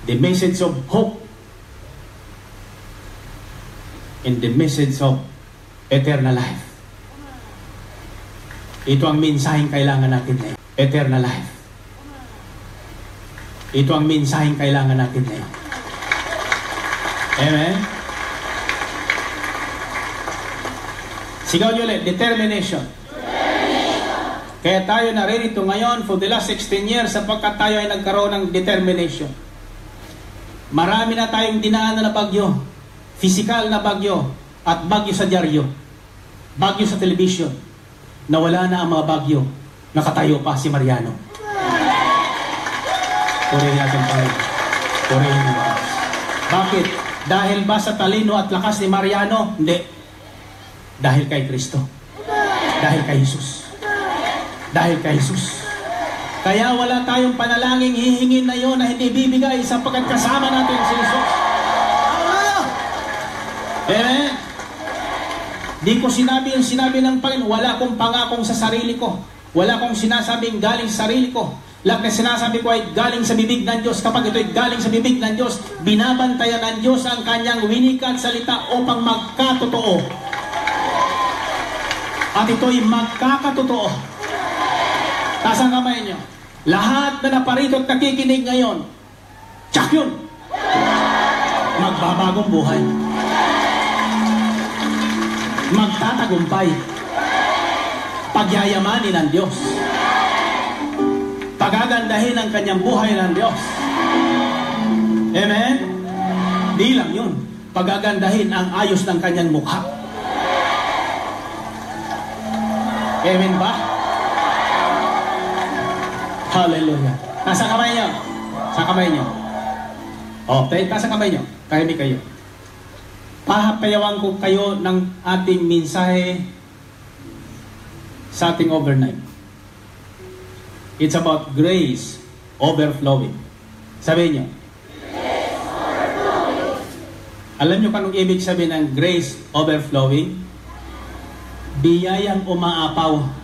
the message of hope, and the message of eternal life. Ito ang mensaheng kailangan natin ngayon. Eternal life. Ito ang mensaheng kailangan natin ngayon. Amen? Sigaw nyo ulit, determination. Kaya tayo naririto ngayon for the last 16 years sapagkat tayo ay nagkaroon ng determination. Marami na tayong dinaan na bagyo, physical na bagyo, at bagyo sa dyaryo, bagyo sa television. Nawala na ang mga bagyo, nakatayo pa si Mariano. Purihin natin Panginoon. Purihin natin. Bakit? Dahil ba sa talino at lakas ni Mariano? Hindi. Dahil kay Kristo. Dahil kay Jesus. Dahil kay Jesus. Kaya wala tayong panalangin hihingin na yon na hindi bibigay sapagkat kasama natin si Jesus. Amen? Di ko sinabi yung sinabi ng Panginoon. Wala akong pangakong sa sarili ko. Wala akong sinasabing galing sa sarili ko. Lahat na sinasabi ko ay galing sa bibig ng Diyos. Kapag ito ay galing sa bibig ng Diyos, binabantayan ng Diyos ang kanyang winika at salita upang magkatotoo. At ito'y magkakatotoo. Taas ang kamay niyo. Lahat na naparito at nakikinig ngayon, tsak yun. Magbabagong buhay. Magtatagumpay. Pagyayamanin ng Diyos. Pagagandahin ang kanyang buhay ng Diyos. Amen? Di lang yun. Pagagandahin ang ayos ng kanyang mukha. Amen ba? Hallelujah. Nasa kamay niyo. Sa kamay niyo. Okay, nasa kamay niyo. Tahimik kayo. Pahapayawan ko kayo ng ating mensahe sa ating overnight. It's about grace overflowing. Sabihin niyo. Grace overflowing. Alam niyo kung anong ibig sabihin ng grace overflowing? Biyayang umaapaw.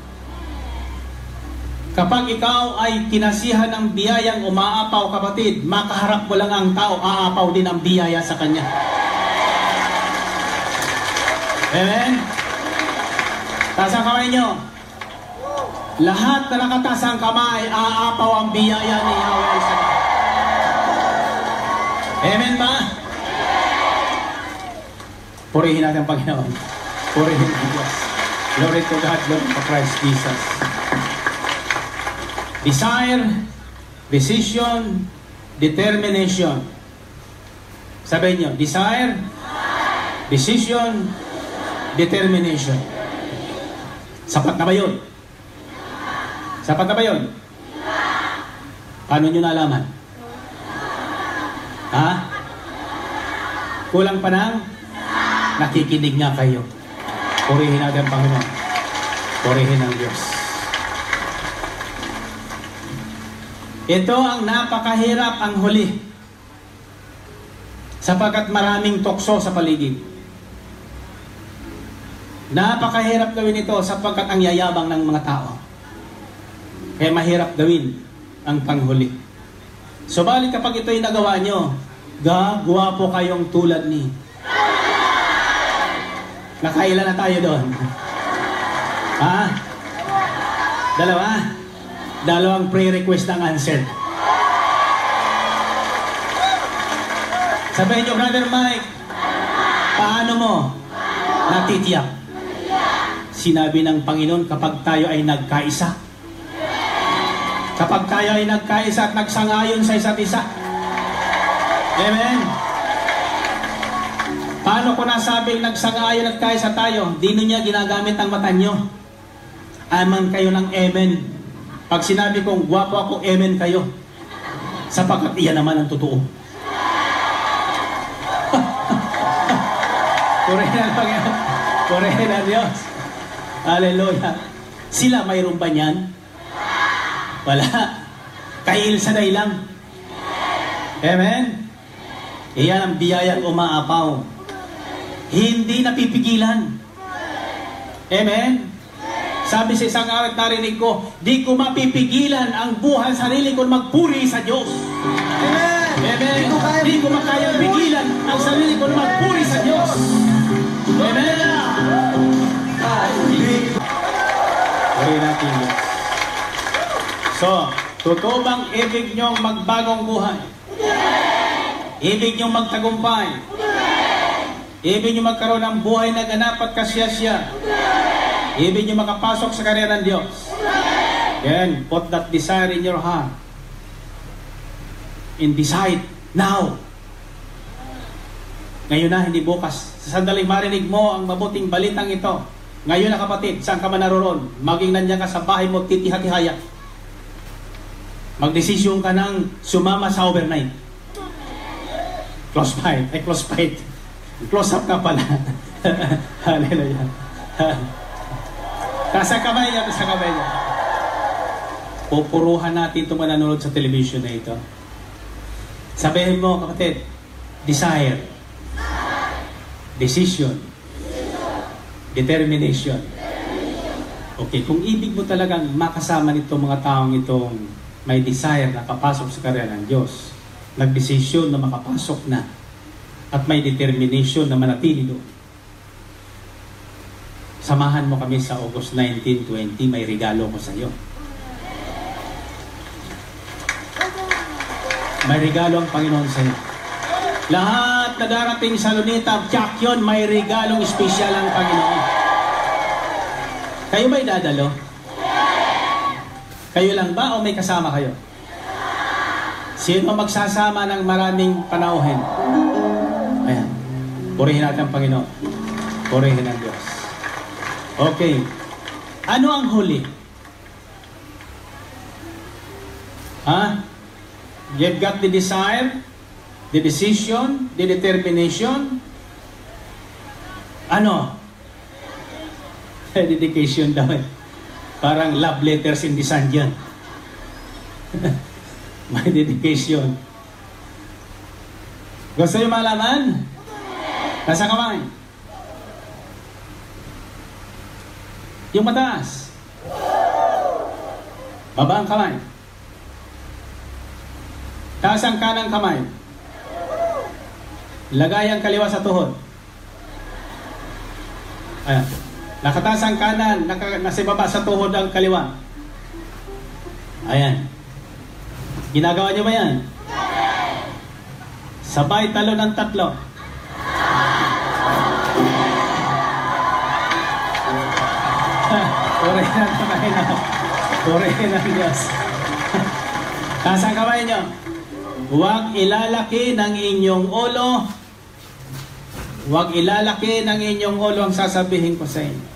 Kapag ikaw ay kinasihan ng biyayang umaapaw, kapatid, makaharap mo lang ang tao, aapaw din ang biyaya sa kanya. Amen? Taas ang kamay nyo. Lahat na nakataas ang kamay, aapaw ang biyaya ni Yahweh sa kanya. Amen ba? Purihin natin ang Panginoon. Purihin ang Diyos. Glory to God, glory to Christ Jesus. Desire, decision, determination. Sabihin nyo, desire, decision, determination. Sapat na ba yun? Sapat na ba yun? Paano nyo nalaman? Ha? Kulang pa ng? Nakikinig nga kayo. Purihin natin ang Panginoon. Purihin ang Diyos. Ito ang napakahirap ang huli. Sapagkat maraming tukso sa paligid. Napakahirap gawin ito sapagkat ang yayabang ng mga tao. Kaya mahirap gawin ang panghuli. Subalit kapag ito'y nagawa nyo, gagwapo kayong tulad ni. Nakailan na tayo doon? Ha? Dalawa? Dalawang prayer request ang answered. Sabihin nyo, Brother Mike, paano mo natitiyak? Sinabi ng Panginoon, kapag tayo ay nagkaisa. Kapag tayo ay nagkaisa at nagsangayon sa isa't isa. Amen? Paano ko nasabing nagsangayon at kaisa tayo? Di niya ginagamit ang mata nyo. Amen kayo ng amen. Pag sinabi kong gwapo ako, amen kayo. Sapagkat iyan naman ang totoo. Purihin ang Panginoon. Purihin ang Diyos. Hallelujah. Sila mayroon ba niyan? Wala. Kay Ilsaday lang. Amen? Iyan ang biyayang umaapaw. Hindi napipigilan. Amen? Sabi sa isang awit narinig ko, di ko mapipigilan ang buhay sarili ko magpuri sa Diyos. Amen? Amen? Di ko makayang pigilan ang sarili ko magpuri sa Diyos. Amen? Puri natin Diyos. So, totoo bang ibig niyong magbagong buhay? Ibig niyong magtagumpay? Ibig niyong magkaroon ng buhay na ganap at kasiyasya? Ibig niyong makapasok sa karya ng Diyos? Then, put that desire in your heart. And decide now. Ngayon na, hindi bukas. Sa sandaling marinig mo ang mabuting balitang ito. Ngayon na kapatid, saan ka man naroon? Maging nandiyan ka sa bahay mo, titihati-haya. Magdesisyon ka ng sumama sa overnight. Close fight. Ay, close fight. Close up ka pala. Hallelujah. Sa kamay niya, sa kamay niya. Pupuruhan natin itong mananood sa television na ito. Sabihin mo, kapatid, desire, decision, determination. Okay, kung ibig mo talagang makasama nitong mga taong itong may desire na kapasok sa karya ng Diyos, nagdesisyon na makapasok na, at may determination na manatili doon, samahan mo kami sa August 19, 20, may regalo ko sa iyo. May regalo ang Panginoon sa iyo. Lahat na darating sa Luneta, tiyak yun, may regalong espesyal ang Panginoon. Kayo ba'y dadalo? Kayo lang ba o may kasama kayo? Sino magsasama ng maraming panauhin? Ayan. Purihin natin ang Panginoon. Purihin ang Diyos. Okay. Ano ang huli? Ha? You've got the desire, the decision, the determination. Ano? Dedication daw eh. Parang love letters in the sun yan. May dedication. Gusto nyo malaman? Nasa kamay. Yung mataas. Baba ang kamay. Taas ang kanang kamay. Lagay ang kaliwa sa tuhod. Ayan. Nakataas ang kanan, nasa baba sa tuhod ang kaliwa. Ayan. Ginagawa niyo ba yan? Sabay talo ng tatlo. Purihin ang Panginoon. Purihin ang Diyos. Taas ang kamay niyo. Huwag ilalaki ng inyong ulo. Huwag ilalaki ng inyong ulo ang sasabihin ko sa inyo.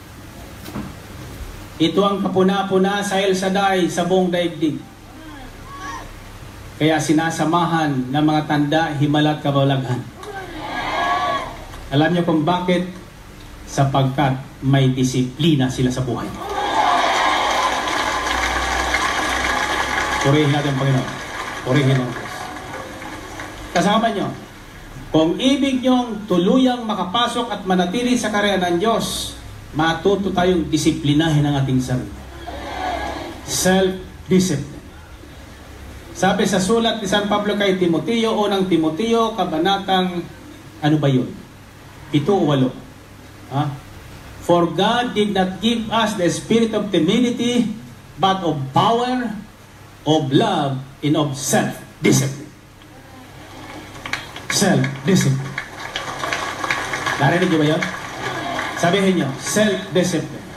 Ito ang kapuna-puna sa El Shaddai sa buong daigdig. Kaya sinasamahan ng mga tanda, himala at kabalaghan. Alam niyo kung bakit? Sapagkat may disiplina sila sa buhay. Purihin natin ang Panginoon. Purihin ang Diyos. Kasama niyo, kung ibig niyong tuluyang makapasok at manatili sa karya ng Diyos, matuto tayong disiplinahin ang ating sarili. Self-discipline. Sabi sa sulat ni San Pablo kay Timoteo, unang Timoteo, kabanatang, ano ba yun? 7 o 8. Ha? For God did not give us the spirit of timidity, but of power, of love, and of self-discipline. Self-discipline. Narinig niyo ba yun? Sabihin niyo, self-discipline.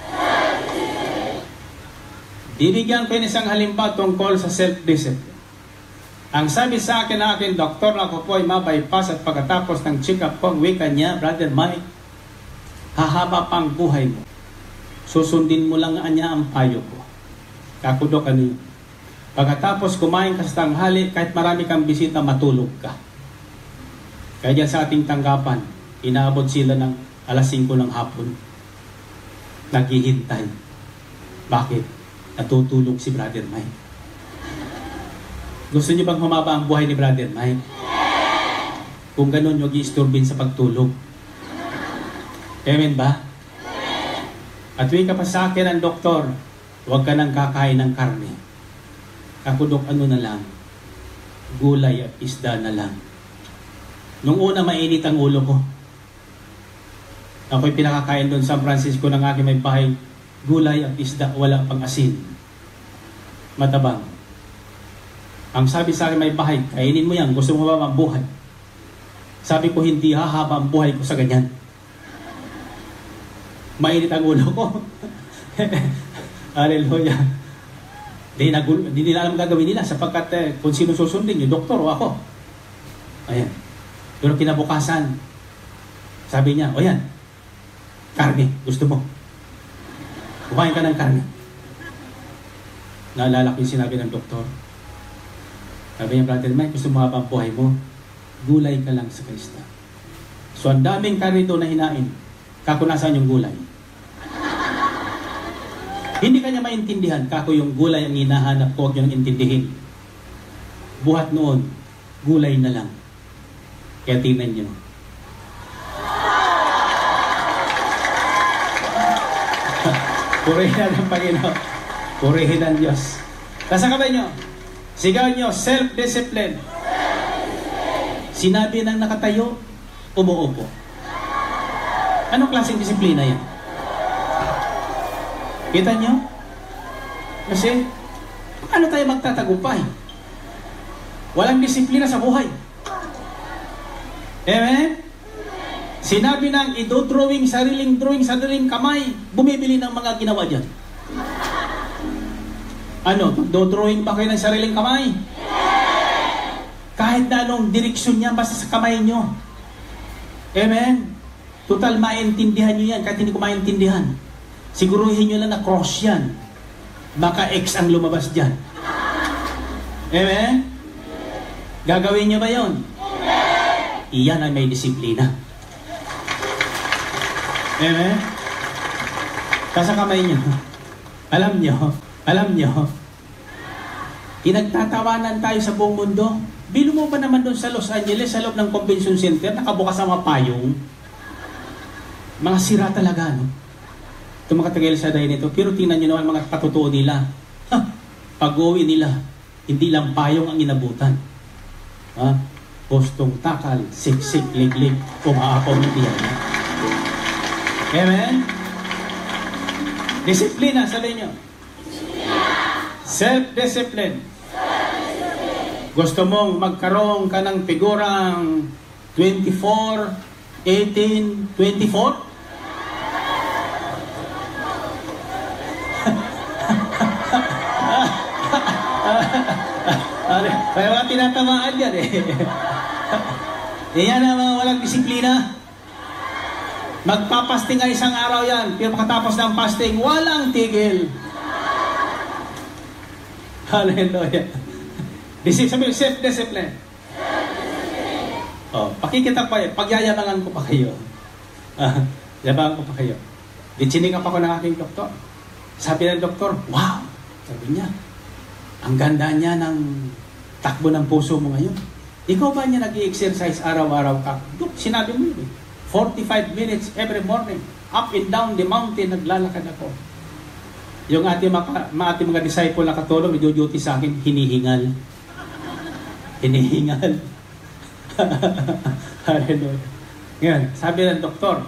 Bibigyan ko yun isang halimbawa tungkol sa self-discipline. Ang sabi sa akin na aking doktor na ako po ay mabypass at pagkatapos ng check-up ko, ang wika niya, Brother Mike, hahaba pang buhay mo. Susundin mo lang niya ang payo ko. Kakudok ano yun. Pagkatapos kumain ka sa tanghali, kahit marami kang bisita, matulog ka. Kaya dyan sa ating tanggapan, inaabot sila ng alas 5 ng hapon. Naghihintay. Bakit? Natutulog si Brother Mike. Gusto niyo bang humaba ang buhay ni Brother Mike? Kung ganun, huwag i-isturbin sa pagtulog. Amen ba? At wika pa sa akin ang doktor, huwag ka nang kakain ng karne. Ako, Dok, ano na lang? Gulay at isda na lang. Nung una, mainit ang ulo ko. Ako'y pinakakain doon sa San Francisco ng aking may bahay. Gulay at isda, wala pang asin. Matabang. Ang sabi sa akin may bahay, kainin mo yan, gusto mo ba mabuhay? Sabi ko, hindi, hahaba ang buhay ko sa ganyan. Mainit ang ulo ko. Hallelujah. Hindi nila alam gagawin nila sapagkat kung sino susundin nyo, doktor o ako. Ayan. Pero kinabukasan, sabi niya, o yan, karne, gusto mo. Kumain ka ng karne. Naalala ko yung sinabi ng doktor. Sabi niya, Brother Mike, gusto mo habang buhay mo, gulay ka lang sa Krista. So, ang daming karne doon na hinain. Kako nasaan yung gulay? Hindi kanya maintindihan. Kako yung gulay ang hinahanap ko, huwag niyang intindihin. Buhat noon, gulay na lang. Kaya tingnan niyo. Purihin ng Panginoon. Purihin ng Diyos. Nasa kamay niyo. Sigaw niyo, self-discipline. Sinabi ng nakatayo, umuupo. Anong klaseng disiplina yan? Kita niyo? Kasi, paano tayo magtatagumpay? Walang disiplina sa buhay. Amen? Sinabi ng idodrawing, sariling kamay, bumibili ng mga ginawa dyan. Ano, do-drawing ba kayo ng sariling kamay? Kahit na anong direksyon niya, basta sa kamay nyo. Amen? Total, maintindihan nyo yan, kahit hindi ko maintindihan. Siguruhin nyo lang na cross yan. Baka X ang lumabas dyan. Amen? Gagawin nyo ba yun? Iyan ay may disiplina. Amen? Sa kamay nyo. Alam nyo, pinagtatawanan tayo sa buong mundo. Bilo mo ba naman doon sa Los Angeles, sa loob ng convention center, nakabukas ang mga payong? Mga sira talaga, no? Ito mga Tagalog nito. Pero tingnan nyo naman mga patutuo nila. Pag-uwi nila, hindi lang payong ang inabutan. Gustong takal, siksik, liglig, umaapaw ng tiyan. Amen? Disiplina, sabi nyo. Self-discipline. Gusto mong magkaroon ka ng figurang 24, 18, 24? Kaya mga tinatamaan yan eh. Yan ang mga walang disiplina. Magpapasting ay isang araw yan, pero pagkatapos ng fasting, walang tigil. Hallelujah. Sabi, self-discipline. Pakikita pa eh, pagyayabangan ko pa kayo. Yabangan ko pa kayo. Dichiningan pa ko ng aking doktor. Sabi ng doktor, wow! Sabi niya, ang ganda niya ng takbo ng puso mo ngayon. Ikaw ba niya nag-i-exercise araw-araw ka? Dok, sinabi mo yun eh. 45 minutes every morning. Up and down the mountain, naglalakad ako. Yung ating mga disciple na katulong, nagjo-duty sa akin, hinihingal. Hinihingal. Hallelujah. Ngayon, sabi ng doktor,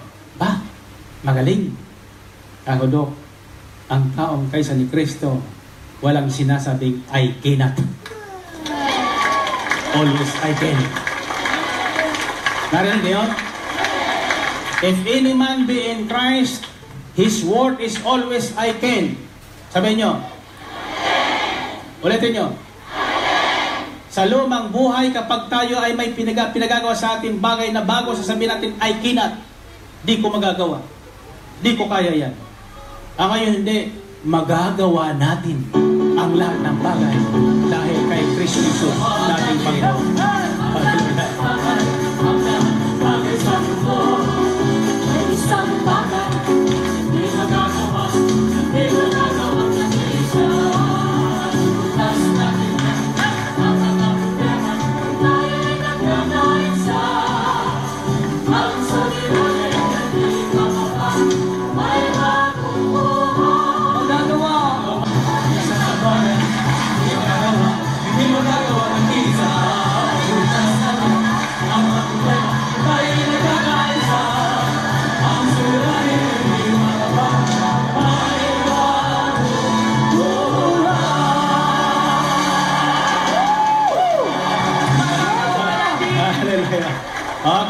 magaling. Ako, Dok, ang taong kaysa ni Kristo, walang sinasabing, I cannot. Always, I can. Narinig niyo? If any man be in Christ, his word is always, I can. Sabihin nyo. Ulitin nyo. Sa lumang buhay, kapag tayo ay may pinagagawa sa ating bagay na bago, sasabihin natin, I cannot. Di ko magagawa. Di ko kaya yan. Ngayon hindi, magagawa natin ang lahat ng bagay dahil kay Kristo Jesus, nating Panginoon.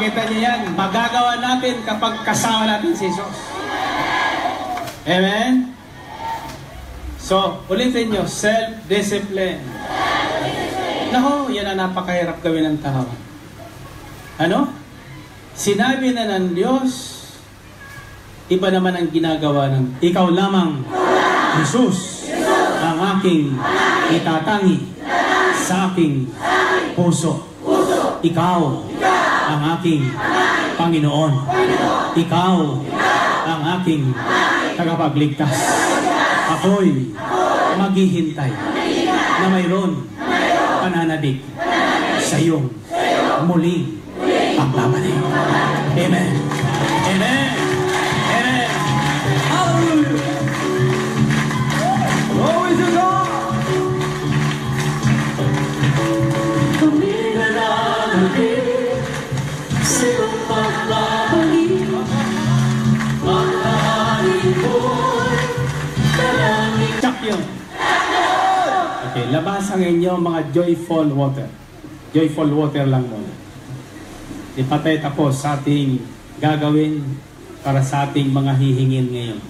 Kita niyo yan, magagawa natin kapag kasama natin si Jesus. Amen? So, ulitin nyo, self-discipline. Naho, yan ang napakahirap gawin ng tao. Ano? Sinabi na ng Diyos, iba naman ang ginagawa ng ikaw lamang, Jesus, ang aking itatangi sa aking puso. Ikaw ang aking Panginoon. Ikaw ang aking tagapagligtas. Ako'y maghihintay na mayroon pananabik sa iyong muling pagbabalik. Amen. Amen. Amen. Hallelujah. Glory to God. Champion. Okay, labas ang inyong mga joyful water. Joyful water lang muna. Di pa tayo tapos sa ating gagawin para sa ating mga hihingin ngayon.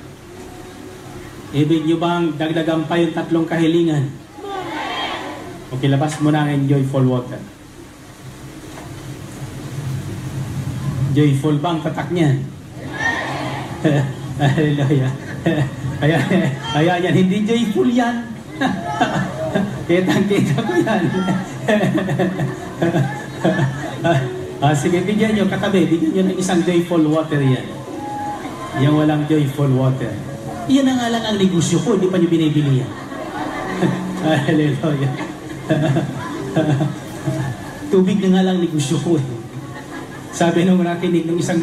Ibig nyo bang dagdagan pa yung 3 kahilingan? Okay, labas mo na ang joyful water. Joyful ba ang tatak niyan? Hallelujah. Ayan yan, hindi joyful yan. Kitang-kita ko yan. Sige, bigyan nyo, katabi, bigyan nyo ng isang joyful water yan. Yung walang joyful water. Iyan na nga lang ang negosyo ko, hindi pa nyo binibili yan. Hallelujah. Tubig na nga lang negosyo ko eh. Sabi nung nakinig nung isang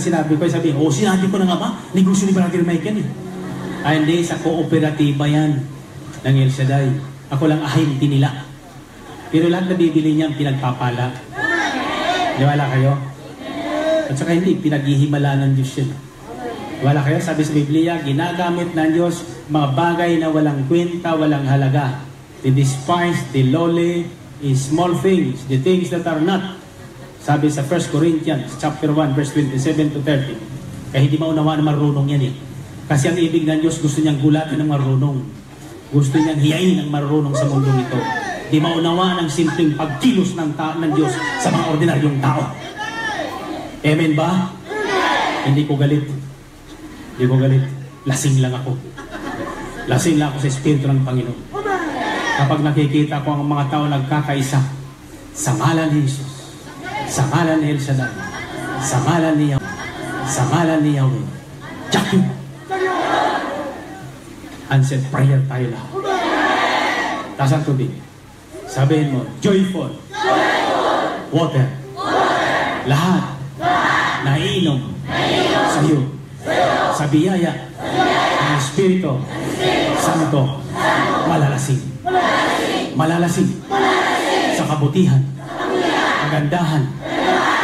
sinabi ko, sabi, sinabi ko na nga ba? Negosyo ni Brother Michael eh. Hindi, sa kooperatiba yan ng El Shaddai. Ako lang ahente nila. Pero lahat na bibili niya ang pinagpapala. Niwala kayo? At saka hindi, pinaghihimala ng Diyos yun. Niwala kayo? Sabi sa Biblia, ginagamit ng Diyos mga bagay na walang kwenta, walang halaga. The despised, the lowly, small things, the things that are not. Sabi sa 1 Corinthians chapter 1 verse 27 to 30. Kaya hindi maunawa na marunong yan eh. Kasi ang ibig ng Diyos, gusto niyang gulatin ng marunong. Gusto niyang hiyain ng marunong sa mundo ito. Hindi maunawa ng simpleng pagkilos ng Diyos sa mga ordinaryong tao. Amen ba? Hindi ko galit. Hindi ko galit. Lasing lang ako. Lasing lang ako sa Espiritu ng Panginoon. Kapag nakikita ko ang mga tao nagkakaisa sa ngalan ni Jesus, sa ngalan ni El Shaddai, sa ngalan ni Yahweh, sa ngalan ni Yahweh, Jakim! Answered prayer tayo lahat. Taas ang tubig. Sabihin mo, joyful, water. Lahat na iinom sa iyo, sa biyaya ng Espiritu, sa Santo, malalasing. Malalasing sa kabutihan, kagandahan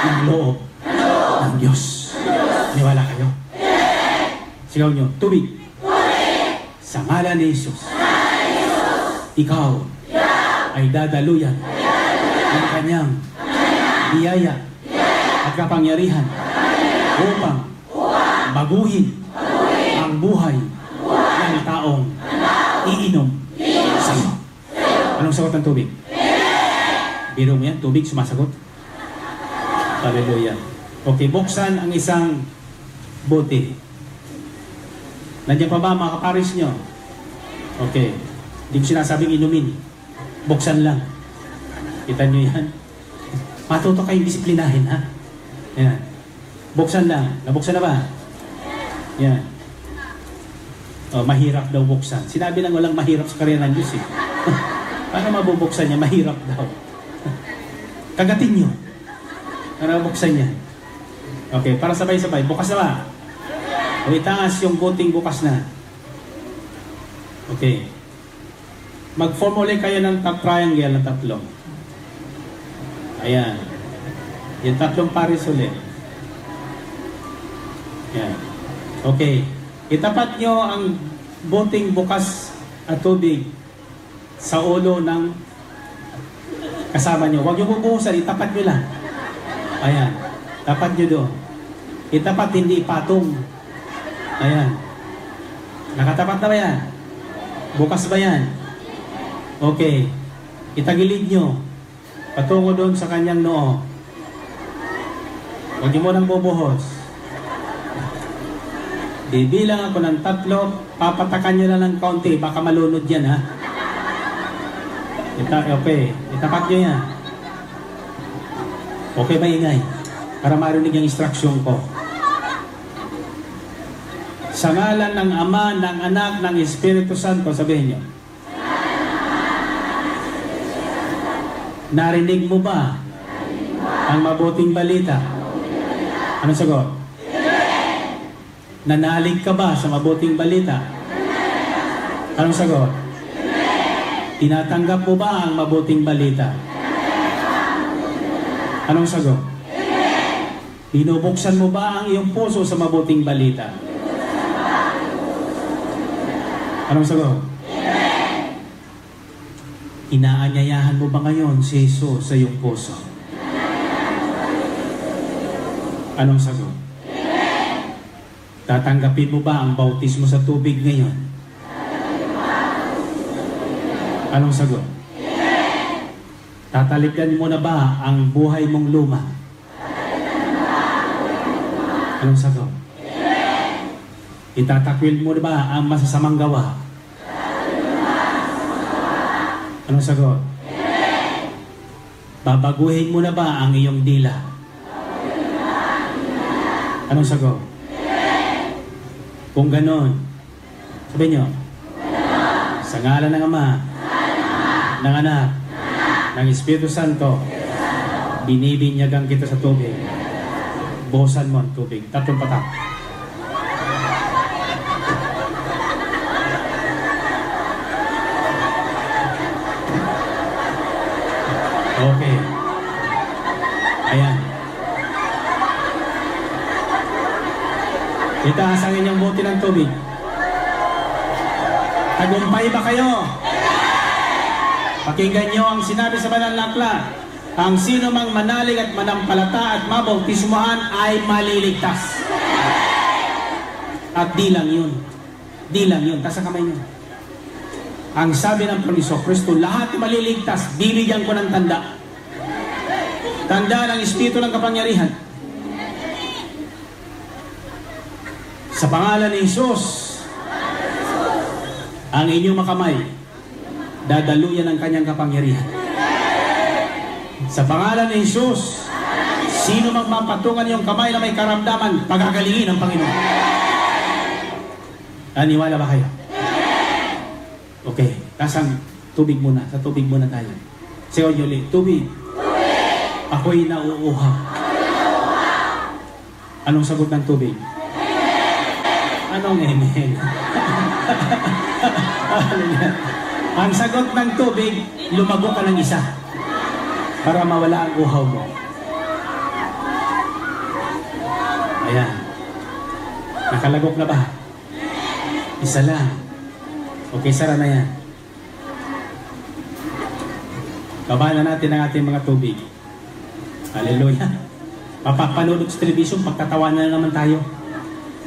ng loob ng Diyos. Niwala kayo? Sigaw nyo, tubig. Sa ngalan ni Jesus, ikaw ay dadaluyan ng kanyang biyaya at kapangyarihan upang baguhin ang buhay ng taong iinom sa iyo. Anong sagot ng tubig? Biro mo yan, tubig, sumasagot. Hallelujah. Okay, buksan ang isang bote. Nandiyan pa ba mga kaparis nyo? Okay. Hindi ko sinasabing inumin. Buksan lang. Kita nyo yan? Matuto kayong disiplinahin, ha? Yan. Buksan lang. Nabuksan na ba? Yan. Oh, mahirap daw buksan. Sinabi lang walang mahirap sa karya ng Diyos, eh. Paano mabubuksan niya? Mahirap daw. Kagatin nyo. Para buksan niya. Okay, para sabay-sabay. Bukas na ba? O itaas yung buting bukas na. Okay. Mag-form ulit kayo ng top triangle na tatlo. Ayan. Yung tatlong pares ulit. Ayan. Okay. Itapat nyo ang buting bukas at tubig sa ulo ng kasama nyo. Huwag nyo bubuhusan, itapat nyo lang. Ayan. Tapat nyo doon. Itapat, hindi patong. Ayan. Nakatapat na ba yan? Bukas ba yan? Okay. Itagilid nyo. Patungo doon sa kanyang noo. Huwag nyo mo nang bubuhos. Bibilang ako ng 3. Papatakan nyo na ng kaunti. Baka malunod yan, ha? Okay. Itapat nyo yan. Okay ba ingay? Para marinig yung instruction ko. Sa ngalan ng Ama, ng Anak, ng Espiritu Santo, sabihin nyo. Narinig mo ba ang mabuting balita? Anong sagot? Nanalig ka ba sa mabuting balita? Anong sagot? Tinatanggap mo ba ang mabuting balita? Anong sagot? Binubuksan mo ba ang iyong puso sa mabuting balita? Anong sagot? Inaanyayahan mo ba ngayon si Jesus sa iyong puso? Anong sagot? Tatanggapin mo ba ang bautismo sa tubig ngayon? Anong sagot? Tatalikan mo na ba ang buhay mong luma? Anong sagot? Itatakwil mo na ba ang masasamang gawa? Anong sagot? Babaguhin mo na ba ang iyong dila? Anong sagot? Kung ganon, sabihin nyo, sa ngalan ng Ama, ng Anak, ng Espiritu Santo, binibinyagan kita sa tubig. Buhusan mo ang tubig. 3 patak. Okay. Ayan. Itaas ang inyong bote ng tubig. Tagumpay ba kayo? Pakinggan nyo ang sinabi sa banal na aklat. Ang sino mang manalig at manampalata at mabautismuhan ay maliligtas. At di lang yun. Di lang yun. Taas ang kamay nyo. Ang sabi ng Panginoon Kristo, lahat maliligtas, bibigyan ko ng tanda. Tanda ng Espiritu ng kapangyarihan. Sa pangalan ni Jesus, ang inyong makamay, dadaluyan ng kanyang kapangyarihan. Sa pangalan ni Jesus, sino magpapatungan yung kamay na may karamdaman, pagagalingin ng Panginoon. Naniwala ba kayo? Okay, tasang tubig muna. Sa tubig muna tayo. Sigaw nyo ulit, tubig. Ako'y nauuhaw. Anong sagot ng tubig? Anong amen? Ang sagot ng tubig, lumago ka ng isa para mawala ang uhaw mo. Ayan. Nakalagok na ba? Isa lang. Okay, sara na yan. Kabahan na natin ang ating mga tubig. Hallelujah. Papapanood sa television, pagtatawanan na naman tayo.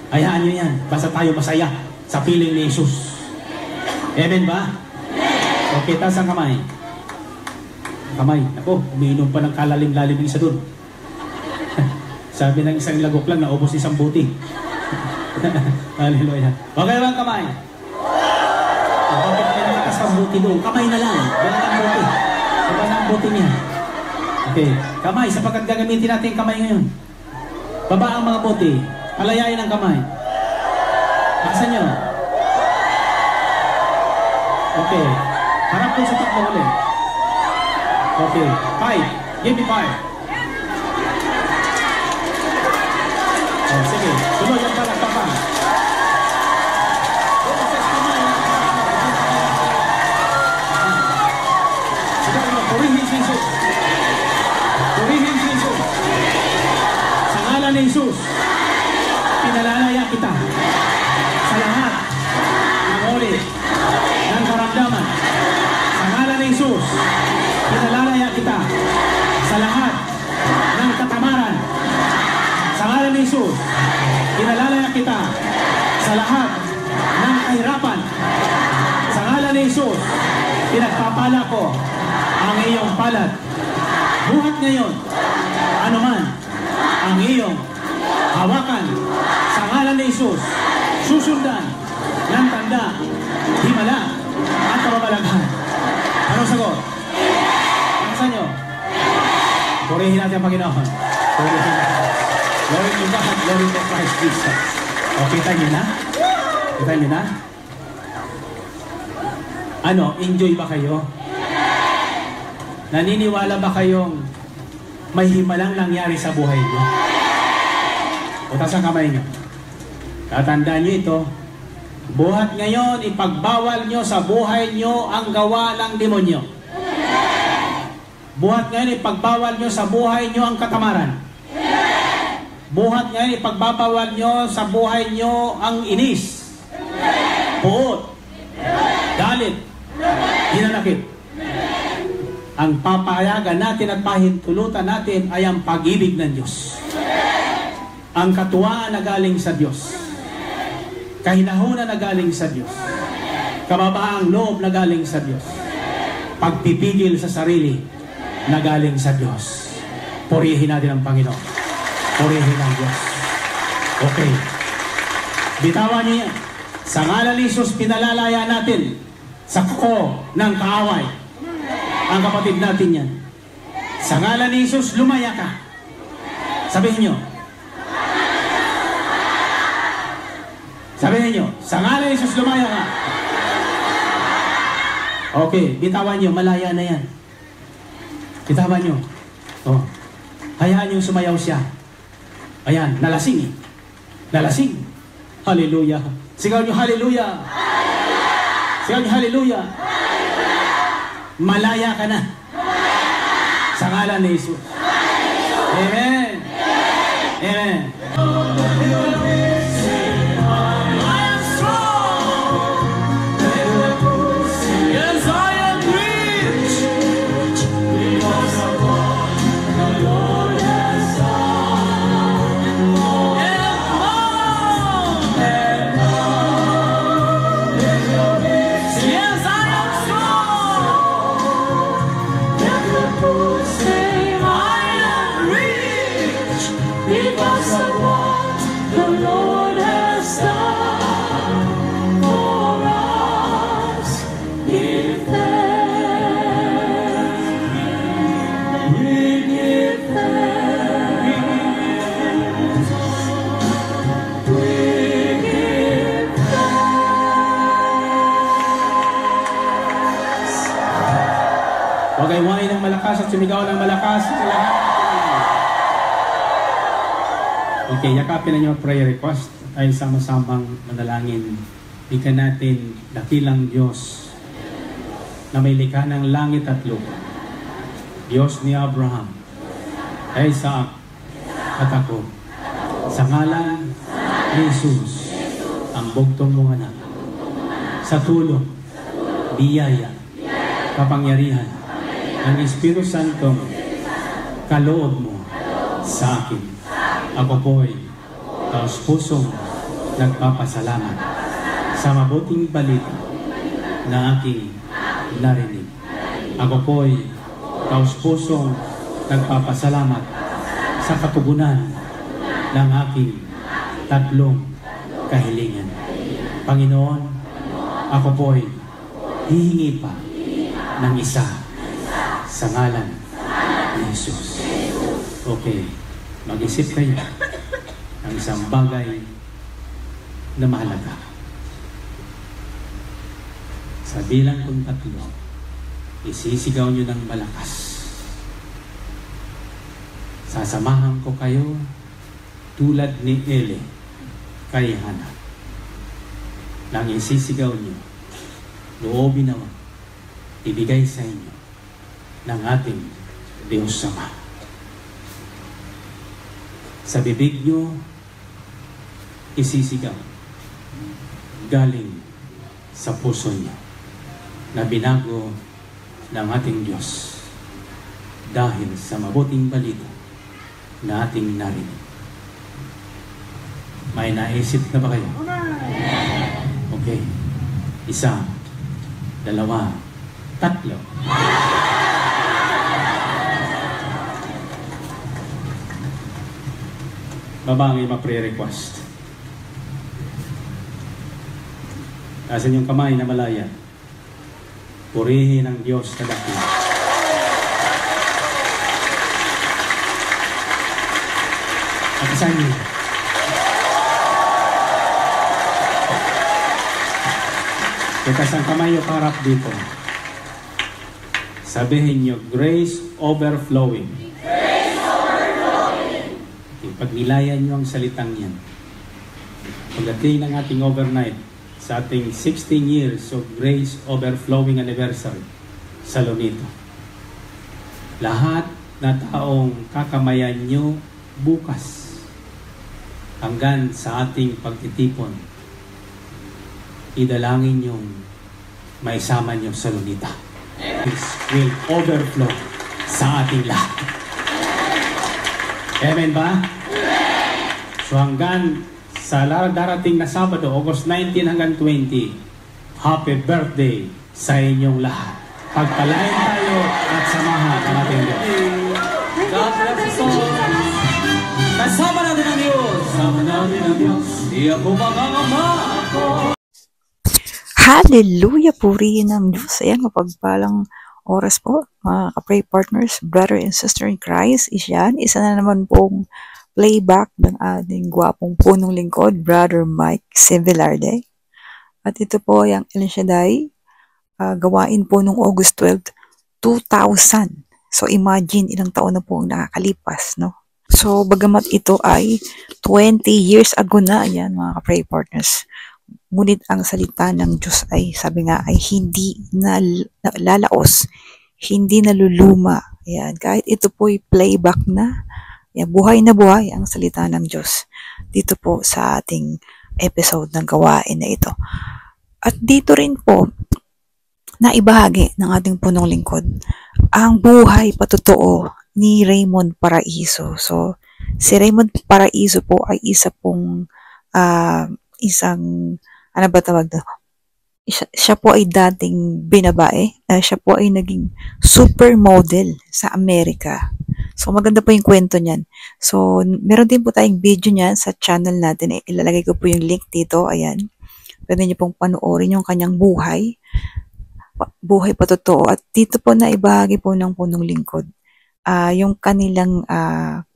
Hayaan nyo yan. Basta tayo masaya sa piling ni Jesus. Amen ba? Okay, taas ang kamay. Kamay. Ako, umiinom pa ng kalalim-lalim ng isa dun. Sabi ng isang lagok lang, naubos isang buti. Hallelujah. Okay ba ang kamay? Bakit may nakatas ang buti doon? Kamay na lang. Wala ang buti. Wala ang buti niya. Okay. Kamay, sapagkat gagamitin natin yung kamay ngayon. Baba ang mga buti. Palayain ang kamay. Bakasan nyo. Okay. Harap po sa takbo ulit. Okay. 5. Give me 5. Oh, sige. Sunod ang palakpakan. Sige, purihin si Jesus. Purihin si Jesus. Sa ngalan ni Jesus, pinalalaya kita sa lahat ng uri ng karamdaman. Sa ngalan ni Jesus, pinalalaya kita sa lahat ng katamaran. Sa ngalan ni Jesus, pinalalaya kita sa lahat ng kahirapan. Sa ngalan ni Jesus, pinagpapala ko ang iyong palad. Buhat ngayon, anuman ang iyong hawakan. Sa ngalan ni Jesus, susundan ng tanda, himala at kababalaghan. Anong sagot? Saan nyo? Purihin natin ang Panginoon. Purihin natin. Glory to God, glory to Christ Jesus. O, kita nyo na? Kita nyo na? Ano, enjoy ba kayo? Naniniwala ba kayong may himalang nangyari sa buhay nyo? O, taas ang kamay nyo. Tatandaan nyo ito. Buhat ngayon, ipagbawal nyo sa buhay nyo ang gawa ng demonyo. Buhat ngayon, ipagbawal nyo sa buhay nyo ang katamaran. Buhat ngayon, ipagbabawal nyo sa buhay nyo ang inis, puot, galit, hinanakit. Ang papayagan natin at pahintulutan natin ay ang pag-ibig ng Diyos. Ang katuwaan na galing sa Diyos. Kahinahunan na galing sa Diyos. Kababaang loob na galing sa Diyos. Pagpipigil sa sarili na galing sa Diyos. Purihin natin ang Panginoon. Purihin ang Diyos. Okay. Bitawan niyo yan. Sa ngalan ni Jesus, pinalalaya natin sa kuko ng kaaway ang kapatid natin yan. Sa ngalan ni Jesus, lumaya ka. Sabihin niyo. Sabihin niyo. Sa ngalan ni Jesus, lumaya ka. Okay. Bitawan niyo. Malaya na yan. Bitawan niyo. Oh. Hayaan niyo sumayaw siya. Ayan, nalasing eh. Nalasing. Hallelujah. Sigaw nyo, hallelujah. Sigaw nyo, hallelujah. Malaya ka na. Sa ngalan ni Jesus. Amen. Amen. Wagay-wagay ng malakas at sumigaw ng malakas sa lahat. Okay, yakapin na niyo prayer request. ay sama-samang manalangin. Bigyan natin dakilang Diyos na may likha ng langit at lupa. Diyos ni Abraham, kay Isaac at ako. Sa ngalan ni Jesus, ang bugtong mong anak. Sa tulong, biyaya, kapangyarihan ng Espiritu Santo, kaloob mo sa akin. Ako po'y taos-pusong nagpapasalamat sa mabuting balita na aking narinig. Ako po'y taos-pusong nagpapasalamat sa katugunan ng aking tatlong kahilingan. Panginoon, ako po'y hihingi pa ng isa sa ngalan ni Jesus. Okay, mag-isip kayo ng isang bagay na mahalaga. Sa bilang kong 3, isisigaw nyo ng malakas. Sasamahan ko kayo tulad ni Eli kay Hana. Nang isisigaw nyo, loobin naman, ibigay sa inyo ng ating Diyos Ama. Sa bibig nyo, isisigaw, galing sa puso nyo, na binago ng ating Diyos dahil sa mabuting balita na ating narinig. May naisip na ba kayo? Okay. 1, 2, 3. Babangay ma-pre-request. Asan yung kamay na malaya? Purihin ang Diyos na dakila. At asan niyo? Bukas ang kamay yung harap dito. Sabihin niyo, grace overflowing. Grace overflowing. Okay, pag nilayan niyo ang salitang yan, pagdating ng ating overnight, sa ating 16 years of Grace Overflowing Anniversary sa Lonito, lahat na taong kakamayan nyo bukas hanggang sa ating pagtitipon, idalangin yung maisama nyo sa Lunita. This will overflow sa ating lahat. Amen ba? So hanggang sa darating na Sabado, August 19 hanggang 20, happy birthday sa inyong lahat. Pagpalain tayo at samahan ang ating Diyos. God bless us all. Kasama natin ang Diyos. Kasama natin ang Diyos. Iya po mga ama ako. Hallelujah! Purihin ng Diyos. Ayan, mapagpalang oras po, mga ka-pray partners, brother and sister in Christ. Isa na naman pong playback ng ating gwapong punong lingkod, Brother Mike Sevelarde. At ito po yung El Shaddai, gawain po noong August 12, 2000. So imagine ilang taon na po ang nakakalipas, no? So bagamat ito ay 20 years ago na, yan mga ka-pray partners. Ngunit ang salita ng Diyos ay, sabi nga, ay hindi na lalaos, hindi naluluma. Ayan, kahit ito po ay playback na, buhay na buhay ang salita ng Diyos dito po sa ating episode ng gawain na ito. At dito rin po, naibahagi ng ating punong lingkod ang buhay patotoo ni Raymond Paraiso. So, si Raymond Paraiso po ay isa pong isang, ano ba tawag na? Siya po ay dating binabae. Siya po ay naging supermodel sa Amerika. So, maganda po yung kwento niyan. So, meron din po tayong video niyan sa channel natin. Ilalagay ko po yung link dito. Ayan. Pwede niyo pong panoorin yung kanyang buhay. Buhay patotoo. At dito po na ibahagi po ng punong lingkod. Yung kanilang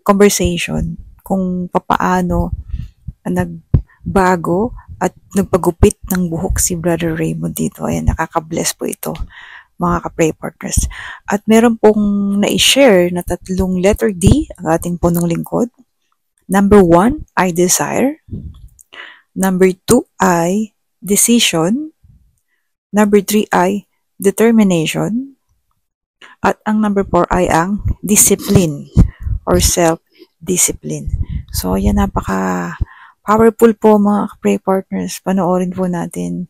conversation kung papaano nagbago at nagpagupit ng buhok si Brother Raymond dito. Ayan, nakaka-bless po ito, mga ka-pray partners. At meron pong na-share na 3 letter D ang ating punong lingkod. Number 1, I desire. Number 2 ay decision. Number 3 ay determination. At ang number 4 ay ang discipline or self-discipline. So, yan, napaka-powerful po mga pray partners. Panoorin po natin,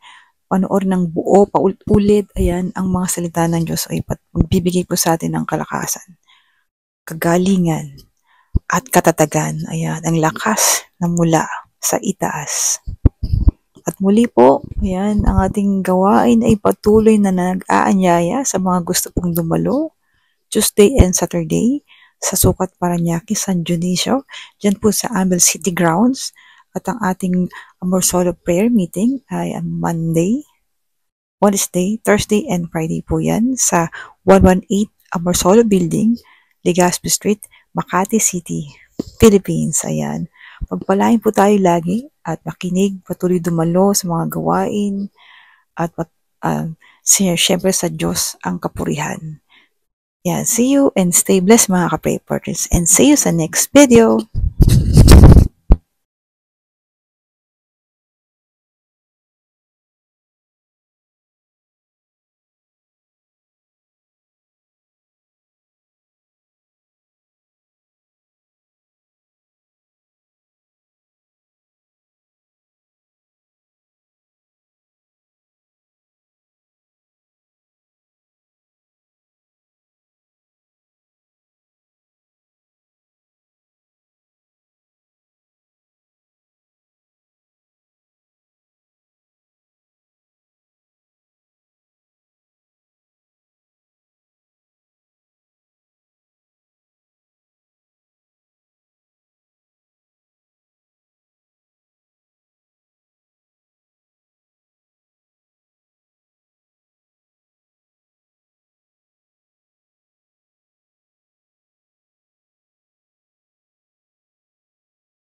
panoorin ng buo, paulit-ulit. Ayan, ang mga salita ng Diyos ay magbibigay po sa atin ng kalakasan, kagalingan, at katatagan. Ayan, ang lakas na mula sa itaas. At muli po, ayan, ang ating gawain ay patuloy na nag-aanyaya sa mga gusto pong dumalo Tuesday and Saturday sa Sukat Parañaque, San Dionisio, dyan po sa Amel City Grounds. At ang ating Amor Solo Prayer Meeting ay Monday, Wednesday, Thursday, and Friday po yan sa 118 Amor Solo Building, Legazpi Street, Makati City, Philippines. Ayan. Pagpalain po tayo lagi at makinig, patuloy dumalo sa mga gawain at siyempre sa Diyos ang kapurihan. Yeah, see you and stay blessed mga ka-pray partners, and see you sa next video.